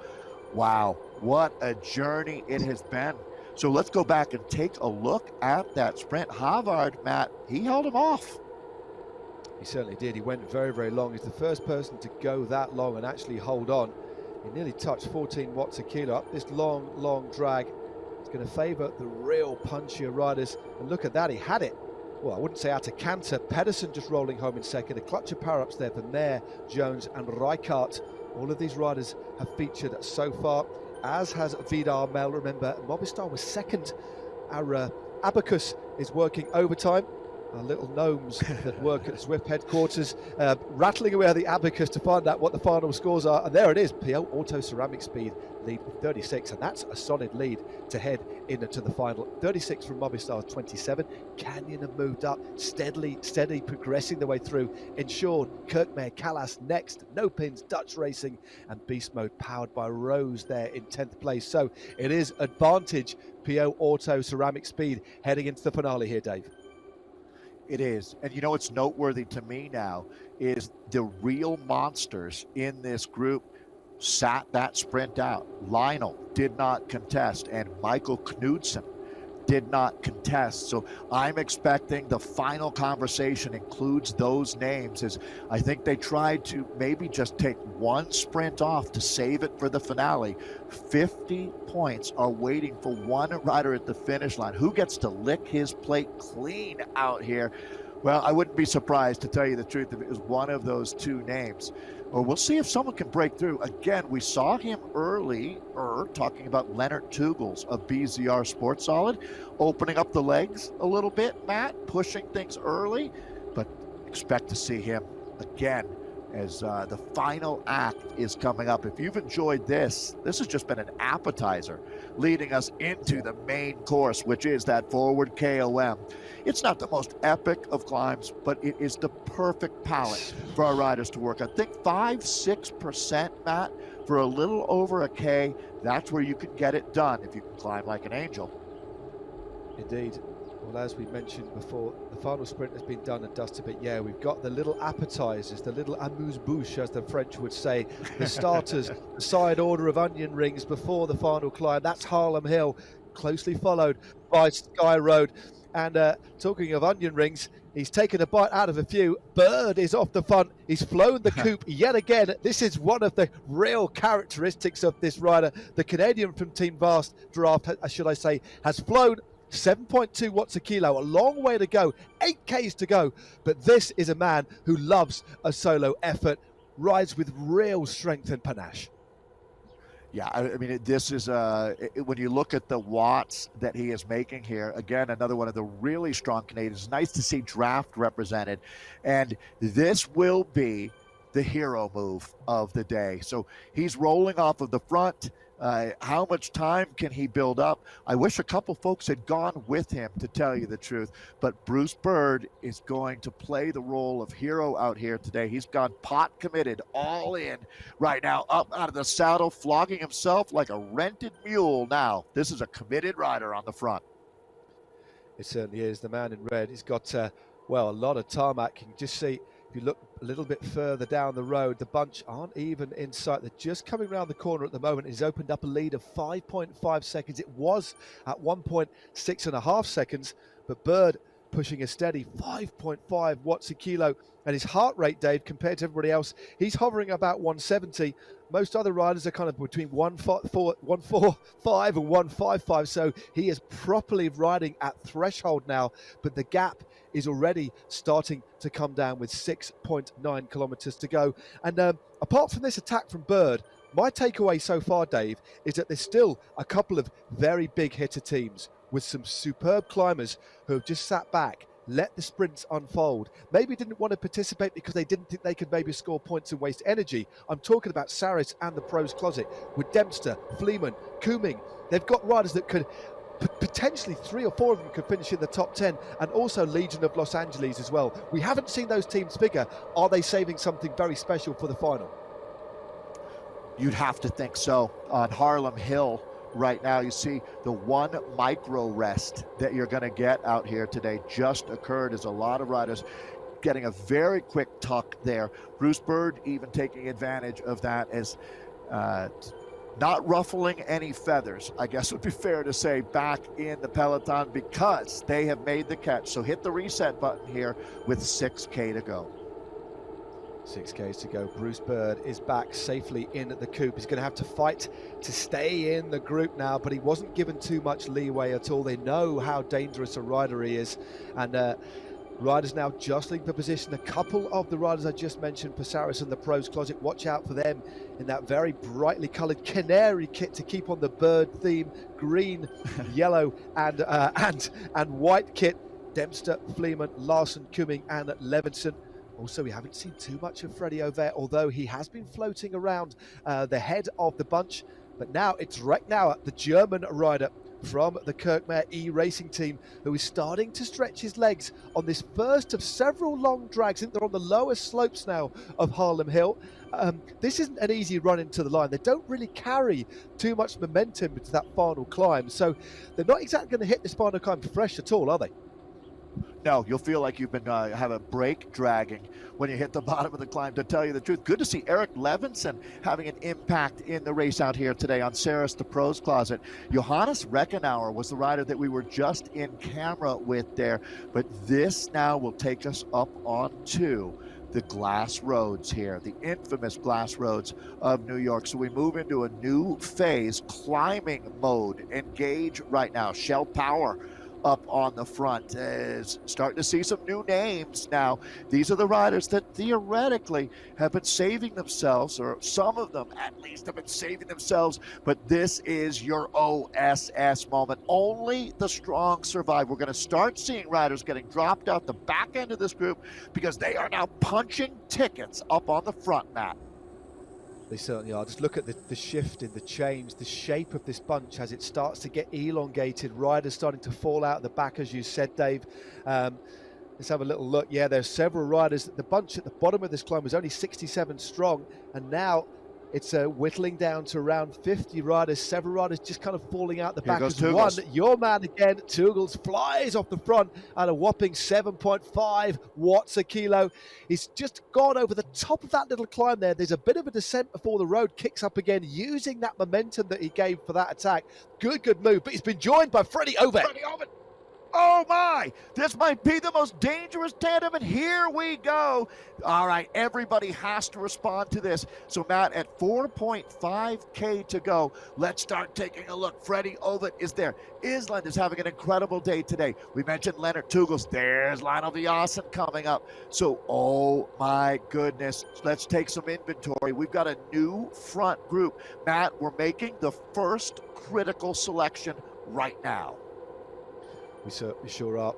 Wow, what a journey it has been. So let's go back and take a look at that sprint. Havard, Matt, he held him off. He certainly did. He went very, very long. He's the first person to go that long and actually hold on. He nearly touched 14 watts a kilo up this long, long drag. It's going to favour the real punchier riders. And look at that, he had it. Well, I wouldn't say out of canter. Pedersen just rolling home in second. A clutch of power-ups there for Nair, Jones and Rijkaard. All of these riders have featured so far, as has Vidar Mel. Remember, Movistar was second. Our Abacus is working overtime. Our little gnomes that work at Zwift headquarters, rattling away at the abacus to find out what the final scores are. And there it is, Pio Auto Ceramic Speed lead with 36, and that's a solid lead to head into the final. 36 from Movistar's 27. Canyon have moved up, steady progressing their way through. Insured, Kirkmare, Callas next, No Pins, Dutch Racing, and Beast Mode powered by Rose there in 10th place. So it is advantage Pio Auto Ceramic Speed heading into the finale here, Dave. It is. And you know what's noteworthy to me now is the real monsters in this group sat that sprint out. Lionel did not contest, and Michael Knudsen did not contest. So I'm expecting the final conversation includes those names, as I think they tried to maybe just take one sprint off to save it for the finale. 50 points are waiting for one rider at the finish line. Who gets to lick his plate clean out here? Well, I wouldn't be surprised, to tell you the truth, if it was one of those two names. Or we'll see if someone can break through. Again, we saw him earlier talking about Leonard Tugels of BZR Sports Solid, opening up the legs a little bit, Matt, pushing things early, but expect to see him again as the final act is coming up. If you've enjoyed this has just been an appetizer leading us into the main course, which is that forward KOM. It's not the most epic of climbs, but it is the perfect palette for our riders to work on. I think 5-6%, Matt, for a little over a K. That's where you can get it done if you can climb like an angel. Indeed. Well, as we mentioned before, the final sprint has been done and dusted, but yeah, we've got the little appetizers, the little amuse-bouche, as the French would say, the starters, the side order of onion rings before the final climb. That's Harlem Hill, closely followed by Sky Road. And talking of onion rings, he's taken a bite out of a few. Bird is off the front. He's flown the coupe yet again. This is one of the real characteristics of this rider. The Canadian from Team Vast Draft, should I say, has flown 7.2 watts a kilo, a long way to go, 8 Ks to go. But this is a man who loves a solo effort, rides with real strength and panache. Yeah, I mean, this is, when you look at the watts that he is making here, again, another one of the really strong Canadians. Nice to see Draft represented. And this will be the hero move of the day. So he's rolling off of the front. How much time can he build up? I wish a couple folks had gone with him, to tell you the truth. But Bruce Bird is going to play the role of hero out here today. He's gone pot committed, all in right now, up out of the saddle, flogging himself like a rented mule now. This is a committed rider on the front. It certainly is. The man in red, he's got, well, a lot of tarmac. You can just see, if you look a little bit further down the road, the bunch aren't even in sight. They're just coming around the corner at the moment. He's opened up a lead of 5.5 seconds. It was at 1.6.5 seconds, but Bird pushing a steady 5.5 watts a kilo. And his heart rate, Dave, compared to everybody else, he's hovering about 170. Most other riders are kind of between 145 and 155. So he is properly riding at threshold now, but the gap is already starting to come down with 6.9 kilometers to go. And apart from this attack from Bird, my takeaway so far, Dave, is that there's still a couple of very big hitter teams with some superb climbers who have just sat back, let the sprints unfold, maybe didn't want to participate because they didn't think they could maybe score points and waste energy. I'm talking about Saris and the Pros Closet with Dempster, Fleeman, Kooming. They've got riders that could potentially 3 or 4 of them could finish in the top 10, and also Legion of Los Angeles as well. We haven't seen those teams figure. Are they saving something very special for the final? You'd have to think so. On Harlem Hill right now, you see the one micro rest that you're going to get out here today just occurred, as a lot of riders getting a very quick tuck there. Bruce Bird even taking advantage of that, as not ruffling any feathers, I guess would be fair to say, back in the peloton, because they have made the catch. So hit the reset button here with 6K to go. 6Ks to go. Bruce Bird is back safely in the coupe. He's going to have to fight to stay in the group now, but he wasn't given too much leeway at all. They know how dangerous a rider he is, and riders now jostling for position. A couple of the riders I just mentioned, Pasaris and the Pros Closet, watch out for them in that very brightly coloured canary kit to keep on the Bird theme, green, yellow and white kit. Dempster, Fleeman, Larson, Kooming and Levinson. Also, we haven't seen too much of Freddie Ovett, although he has been floating around the head of the bunch. But now it's Recknauer, the German rider from the Kirkmare E-Racing team, who is starting to stretch his legs on this first of several long drags. I think they're on the lower slopes now of Harlem Hill. This isn't an easy run into the line. They don't really carry too much momentum into that final climb. So they're not exactly going to hit this final climb fresh at all, are they? No, you'll feel like you've been have a brake dragging when you hit the bottom of the climb, to tell you the truth. Good to see Eric Levinson having an impact in the race out here today on Ceres, the Pros Closet. Johannes Reckenauer was the rider that we were just in camera with there, but this now will take us up onto the glass roads here, the infamous glass roads of New York. So we move into a new phase, climbing mode. Engage right now. Shell Power up on the front. Is starting to see some new names now. These are the riders that theoretically have been saving themselves, or some of them at least have been saving themselves, but this is your OSS moment. Only the strong survive. We're going to start seeing riders getting dropped out the back end of this group because they are now punching tickets up on the front, Matt. They certainly are. Just look at the shift in the change, the shape of this bunch as it starts to get elongated. Riders starting to fall out the back, as you said, Dave. Let's have a little look. Yeah, there's several riders. The bunch at the bottom of this climb was only 67 strong, and now it's whittling down to around 50 riders. Several riders just kind of falling out the back as one. Your man again, Tugels, flies off the front at a whopping 7.5 watts a kilo. He's just gone over the top of that little climb there. There's a bit of a descent before the road kicks up again, using that momentum that he gave for that attack. Good move, but he's been joined by Freddie Ovett. Oh my, this might be the most dangerous tandem, and here we go. All right, everybody has to respond to this. So Matt, at 4.5K to go, let's start taking a look. Freddie Ovett is there. Island is having an incredible day today. We mentioned Leonard Tugels. There's Lionel Viasen coming up. So, oh my goodness, let's take some inventory. We've got a new front group. Matt, we're making the first critical selection right now. We certainly sure are.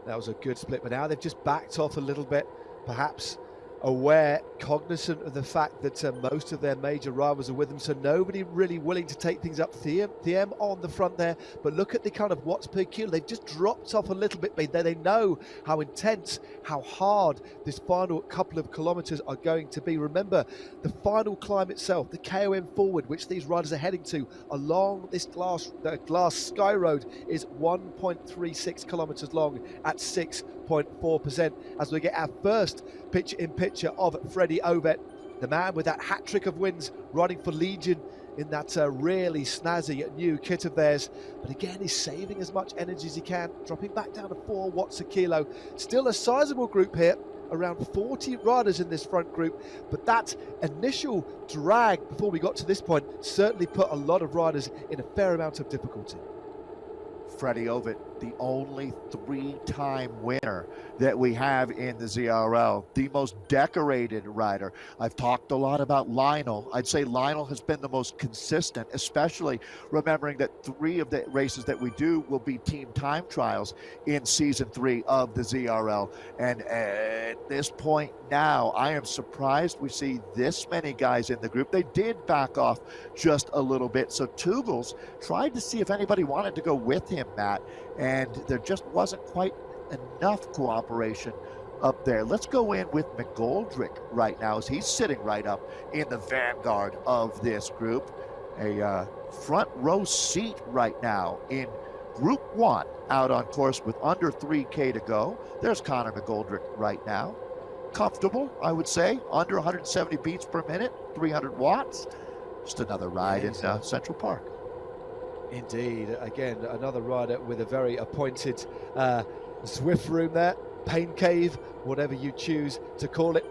That was a good split, but now they've just backed off a little bit, perhaps aware, cognizant of the fact that most of their major rivals are with them, so nobody really willing to take things up. Thiem on the front there, but look at the kind of watts per kilo. They've just dropped off a little bit. They know how intense, how hard this final couple of kilometers are going to be. Remember, the final climb itself, the KOM forward, which these riders are heading to along this glass sky road, is 1.36 kilometers long at 6.4%. As we get our first picture of Freddie Ovett, the man with that hat trick of wins, riding for Legion in that really snazzy new kit of theirs. But again, he's saving as much energy as he can, dropping back down to 4 watts a kilo. Still a sizable group here, around 40 riders in this front group, but that initial drag before we got to this point certainly put a lot of riders in a fair amount of difficulty. Freddie Ovett, the only 3-time winner that we have in the ZRL, the most decorated rider. I've talked a lot about Lionel. I'd say Lionel has been the most consistent, especially remembering that 3 of the races that we do will be team time trials in season 3 of the ZRL. And at this point now, I am surprised we see this many guys in the group. They did back off just a little bit. So Tugels tried to see if anybody wanted to go with him, Matt, and there just wasn't quite enough cooperation up there. Let's go in with McGoldrick right now, as he's sitting right up in the vanguard of this group. A front row seat right now in Group 1, out on course with under 3K to go. There's Connor McGoldrick right now. Comfortable, I would say, under 170 beats per minute, 300 watts. Just another ride in Central Park. Indeed, again, another rider with a very appointed Zwift room there, pain cave, whatever you choose to call it.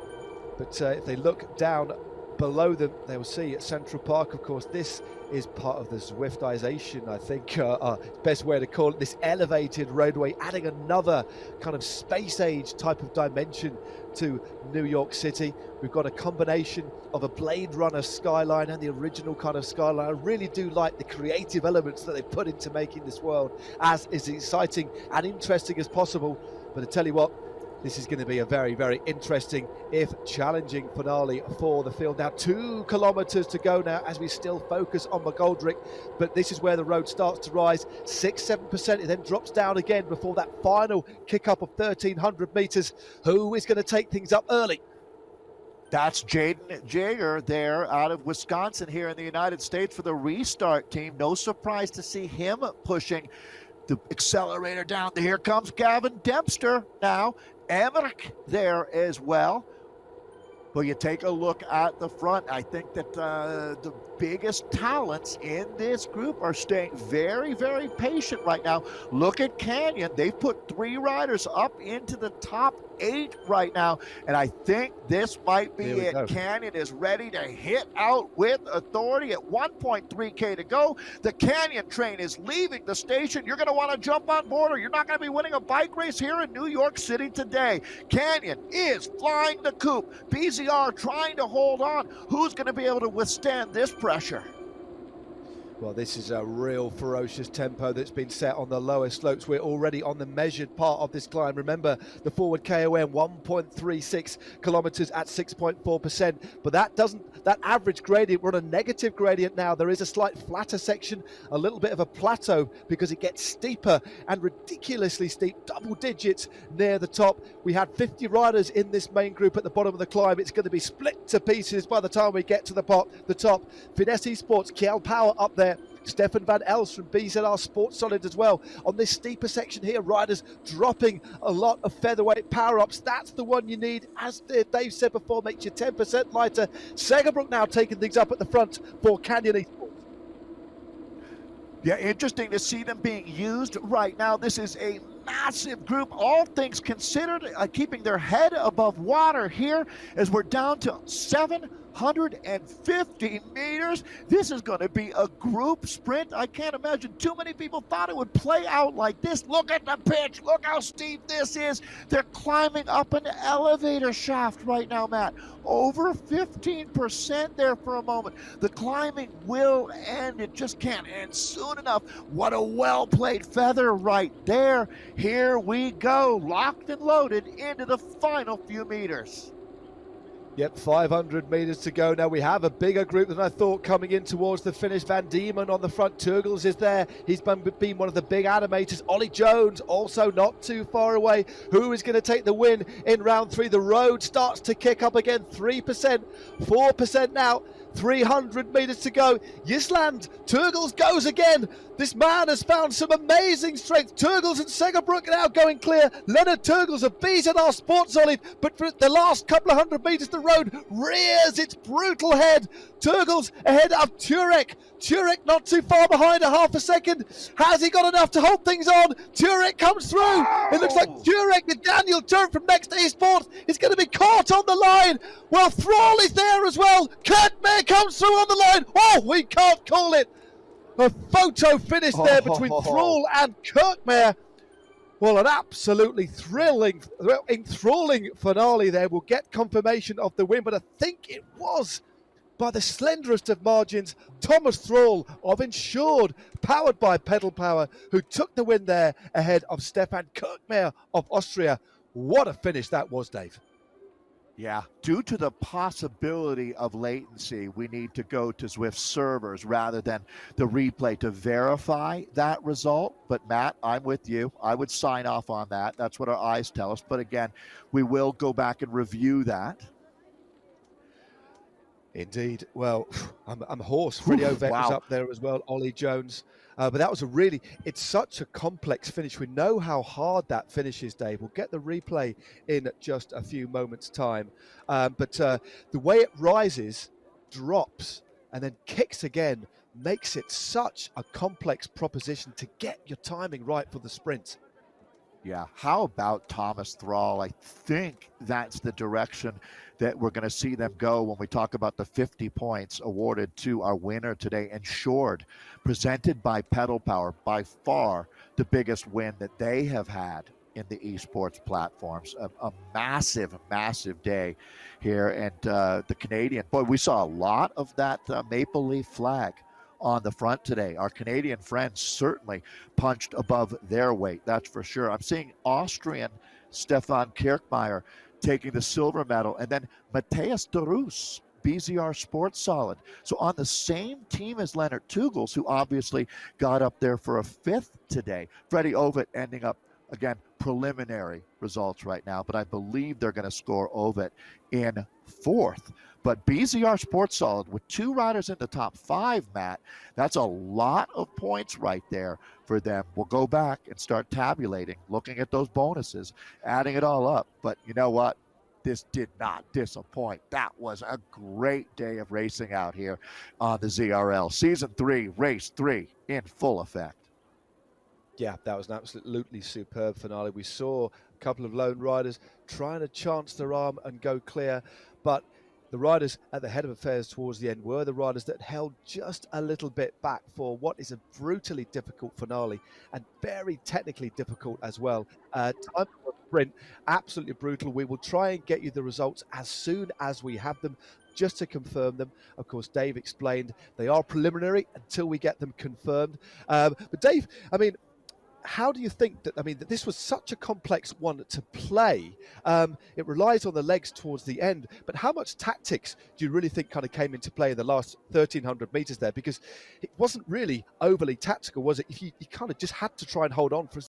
But if they look down below them, they will see at Central Park, of course, this is part of the Zwiftization, I think, best way to call it, this elevated roadway, adding another kind of space age type of dimension to New York City. We've got a combination of a Blade Runner skyline and the original kind of skyline. I really do like the creative elements that they put into making this world as exciting and interesting as possible. But I tell you what, this is going to be a very, very interesting, if challenging, finale for the field. Now, 2 kilometers to go now as we still focus on McGoldrick, but this is where the road starts to rise. 6-7%, it then drops down again before that final kick up of 1,300 meters. Who is going to take things up early? That's Jaden Jager there out of Wisconsin here in the United States for the Restart team. No surprise to see him pushing the accelerator down. Here comes Gavin Dempster now. Emmerich there as well. But you take a look at the front, I think that the biggest talents in this group are staying very, very patient right now. Look at Canyon. They've put 3 riders up into the top 8 right now, and I think this might be it. Canyon is ready to hit out with authority at 1.3K to go. The Canyon train is leaving the station. You're going to want to jump on board, or you're not going to be winning a bike race here in New York City today. Canyon is flying the coop. BZR trying to hold on. Who's going to be able to withstand this pressure? Well, this is a real ferocious tempo that's been set on the lower slopes. We're already on the measured part of this climb. Remember, the forward KOM 1.36 kilometers at 6.4%. But that average gradient, we're on a negative gradient now. There is a slight flatter section, a little bit of a plateau because it gets steeper and ridiculously steep, double digits near the top. We had 50 riders in this main group at the bottom of the climb. It's going to be split to pieces by the time we get to the top. Finesse Esports, Kiel Power up there. Stefan Van Els from BZR Sports Solid as well. On this steeper section here, riders dropping a lot of featherweight power-ups. That's the one you need. As Dave said before, makes you 10% lighter. Segerbrook now taking things up at the front for Canyon Esports. Yeah, interesting to see them being used right now. This is a massive group, all things considered, keeping their head above water here as we're down to 750 meters. This is going to be a group sprint. I can't imagine too many people thought it would play out like this. Look at the pitch. Look how steep this is. They're climbing up an elevator shaft right now, Matt. Over 15% there for a moment. The climbing will end. It just can't end soon enough. What a well-played feather right there. Here we go, locked and loaded into the final few meters. Yep, 500 meters to go now. We have a bigger group than I thought coming in towards the finish. Van Diemen on the front. Turgles is there. He's been one of the big animators. Ollie Jones also not too far away. Who is going to take the win in round 3? The road starts to kick up again. 3%, 4% now. 300 meters to go. Yisland, Turgles goes again. This man has found some amazing strength. Turgles and Segerbrook now going clear. Leonard Turgles of BZR Sports Solid, but for the last couple of 100 meters, the road rears its brutal head. Turgles ahead of Turek. Turek not too far behind, a half a second. Has he got enough to hold things on? Turek comes through. It looks like Turek and Daniel Turk from Next Esports is going to be caught on the line. Well, Thrall is there as well. Kirkmare comes through on the line. Oh, we can't call it. A photo finish there between Thrall and Kirkmare. Well, an absolutely enthralling finale there. We'll get confirmation of the win, but I think it was by the slenderest of margins, Thomas Thrall of Insured, powered by Pedal Power, who took the win there ahead of Stefan Kirkmare of Austria. What a finish that was, Dave. Yeah, due to the possibility of latency, we need to go to Zwift servers rather than the replay to verify that result. But Matt, I'm with you. I would sign off on that. That's what our eyes tell us. But again, we will go back and review that. Indeed. Well, I'm hoarse. Freddie Ovett was up there as well. Ollie Jones. But that was it's such a complex finish. We know how hard that finish is, Dave. We'll get the replay in just a few moments' time. But the way it rises, drops, and then kicks again makes it such a complex proposition to get your timing right for the sprint. Yeah. How about Thomas Thrall? I think that's the direction that we're going to see them go when we talk about the 50 points awarded to our winner today, Insured, presented by Pedal Power, by far the biggest win that they have had in the esports platforms. A massive, massive day here. And the Canadian, boy, we saw a lot of that maple leaf flag on the front today. Our Canadian friends certainly punched above their weight, that's for sure. I'm seeing Austrian Stefan Kirkmeier taking the silver medal, and then Matthias de Roos, BZR Sports Solid. So on the same team as Leonard Turgles, who obviously got up there for a 5th today. Freddie Ovett ending up, again, preliminary results right now, but I believe they're going to score Ovid in fourth. But BZR Sports Solid with 2 riders in the top 5, Matt, that's a lot of points right there for them. We'll go back and start tabulating, looking at those bonuses, adding it all up. But you know what? This did not disappoint. That was a great day of racing out here on the ZRL. Season 3, Race 3 in full effect. Yeah, that was an absolutely superb finale. We saw a couple of lone riders trying to chance their arm and go clear, but the riders at the head of affairs towards the end were the riders that held just a little bit back for what is a brutally difficult finale and very technically difficult as well. Time for a sprint, absolutely brutal. We will try and get you the results as soon as we have them, just to confirm them. Of course, Dave explained they are preliminary until we get them confirmed. But Dave, I mean, how do you think that, that this was such a complex one to play? It relies on the legs towards the end, but how much tactics do you really think kind of came into play in the last 1,300 meters there? Because it wasn't really overly tactical, was it? You kind of just had to try and hold on for as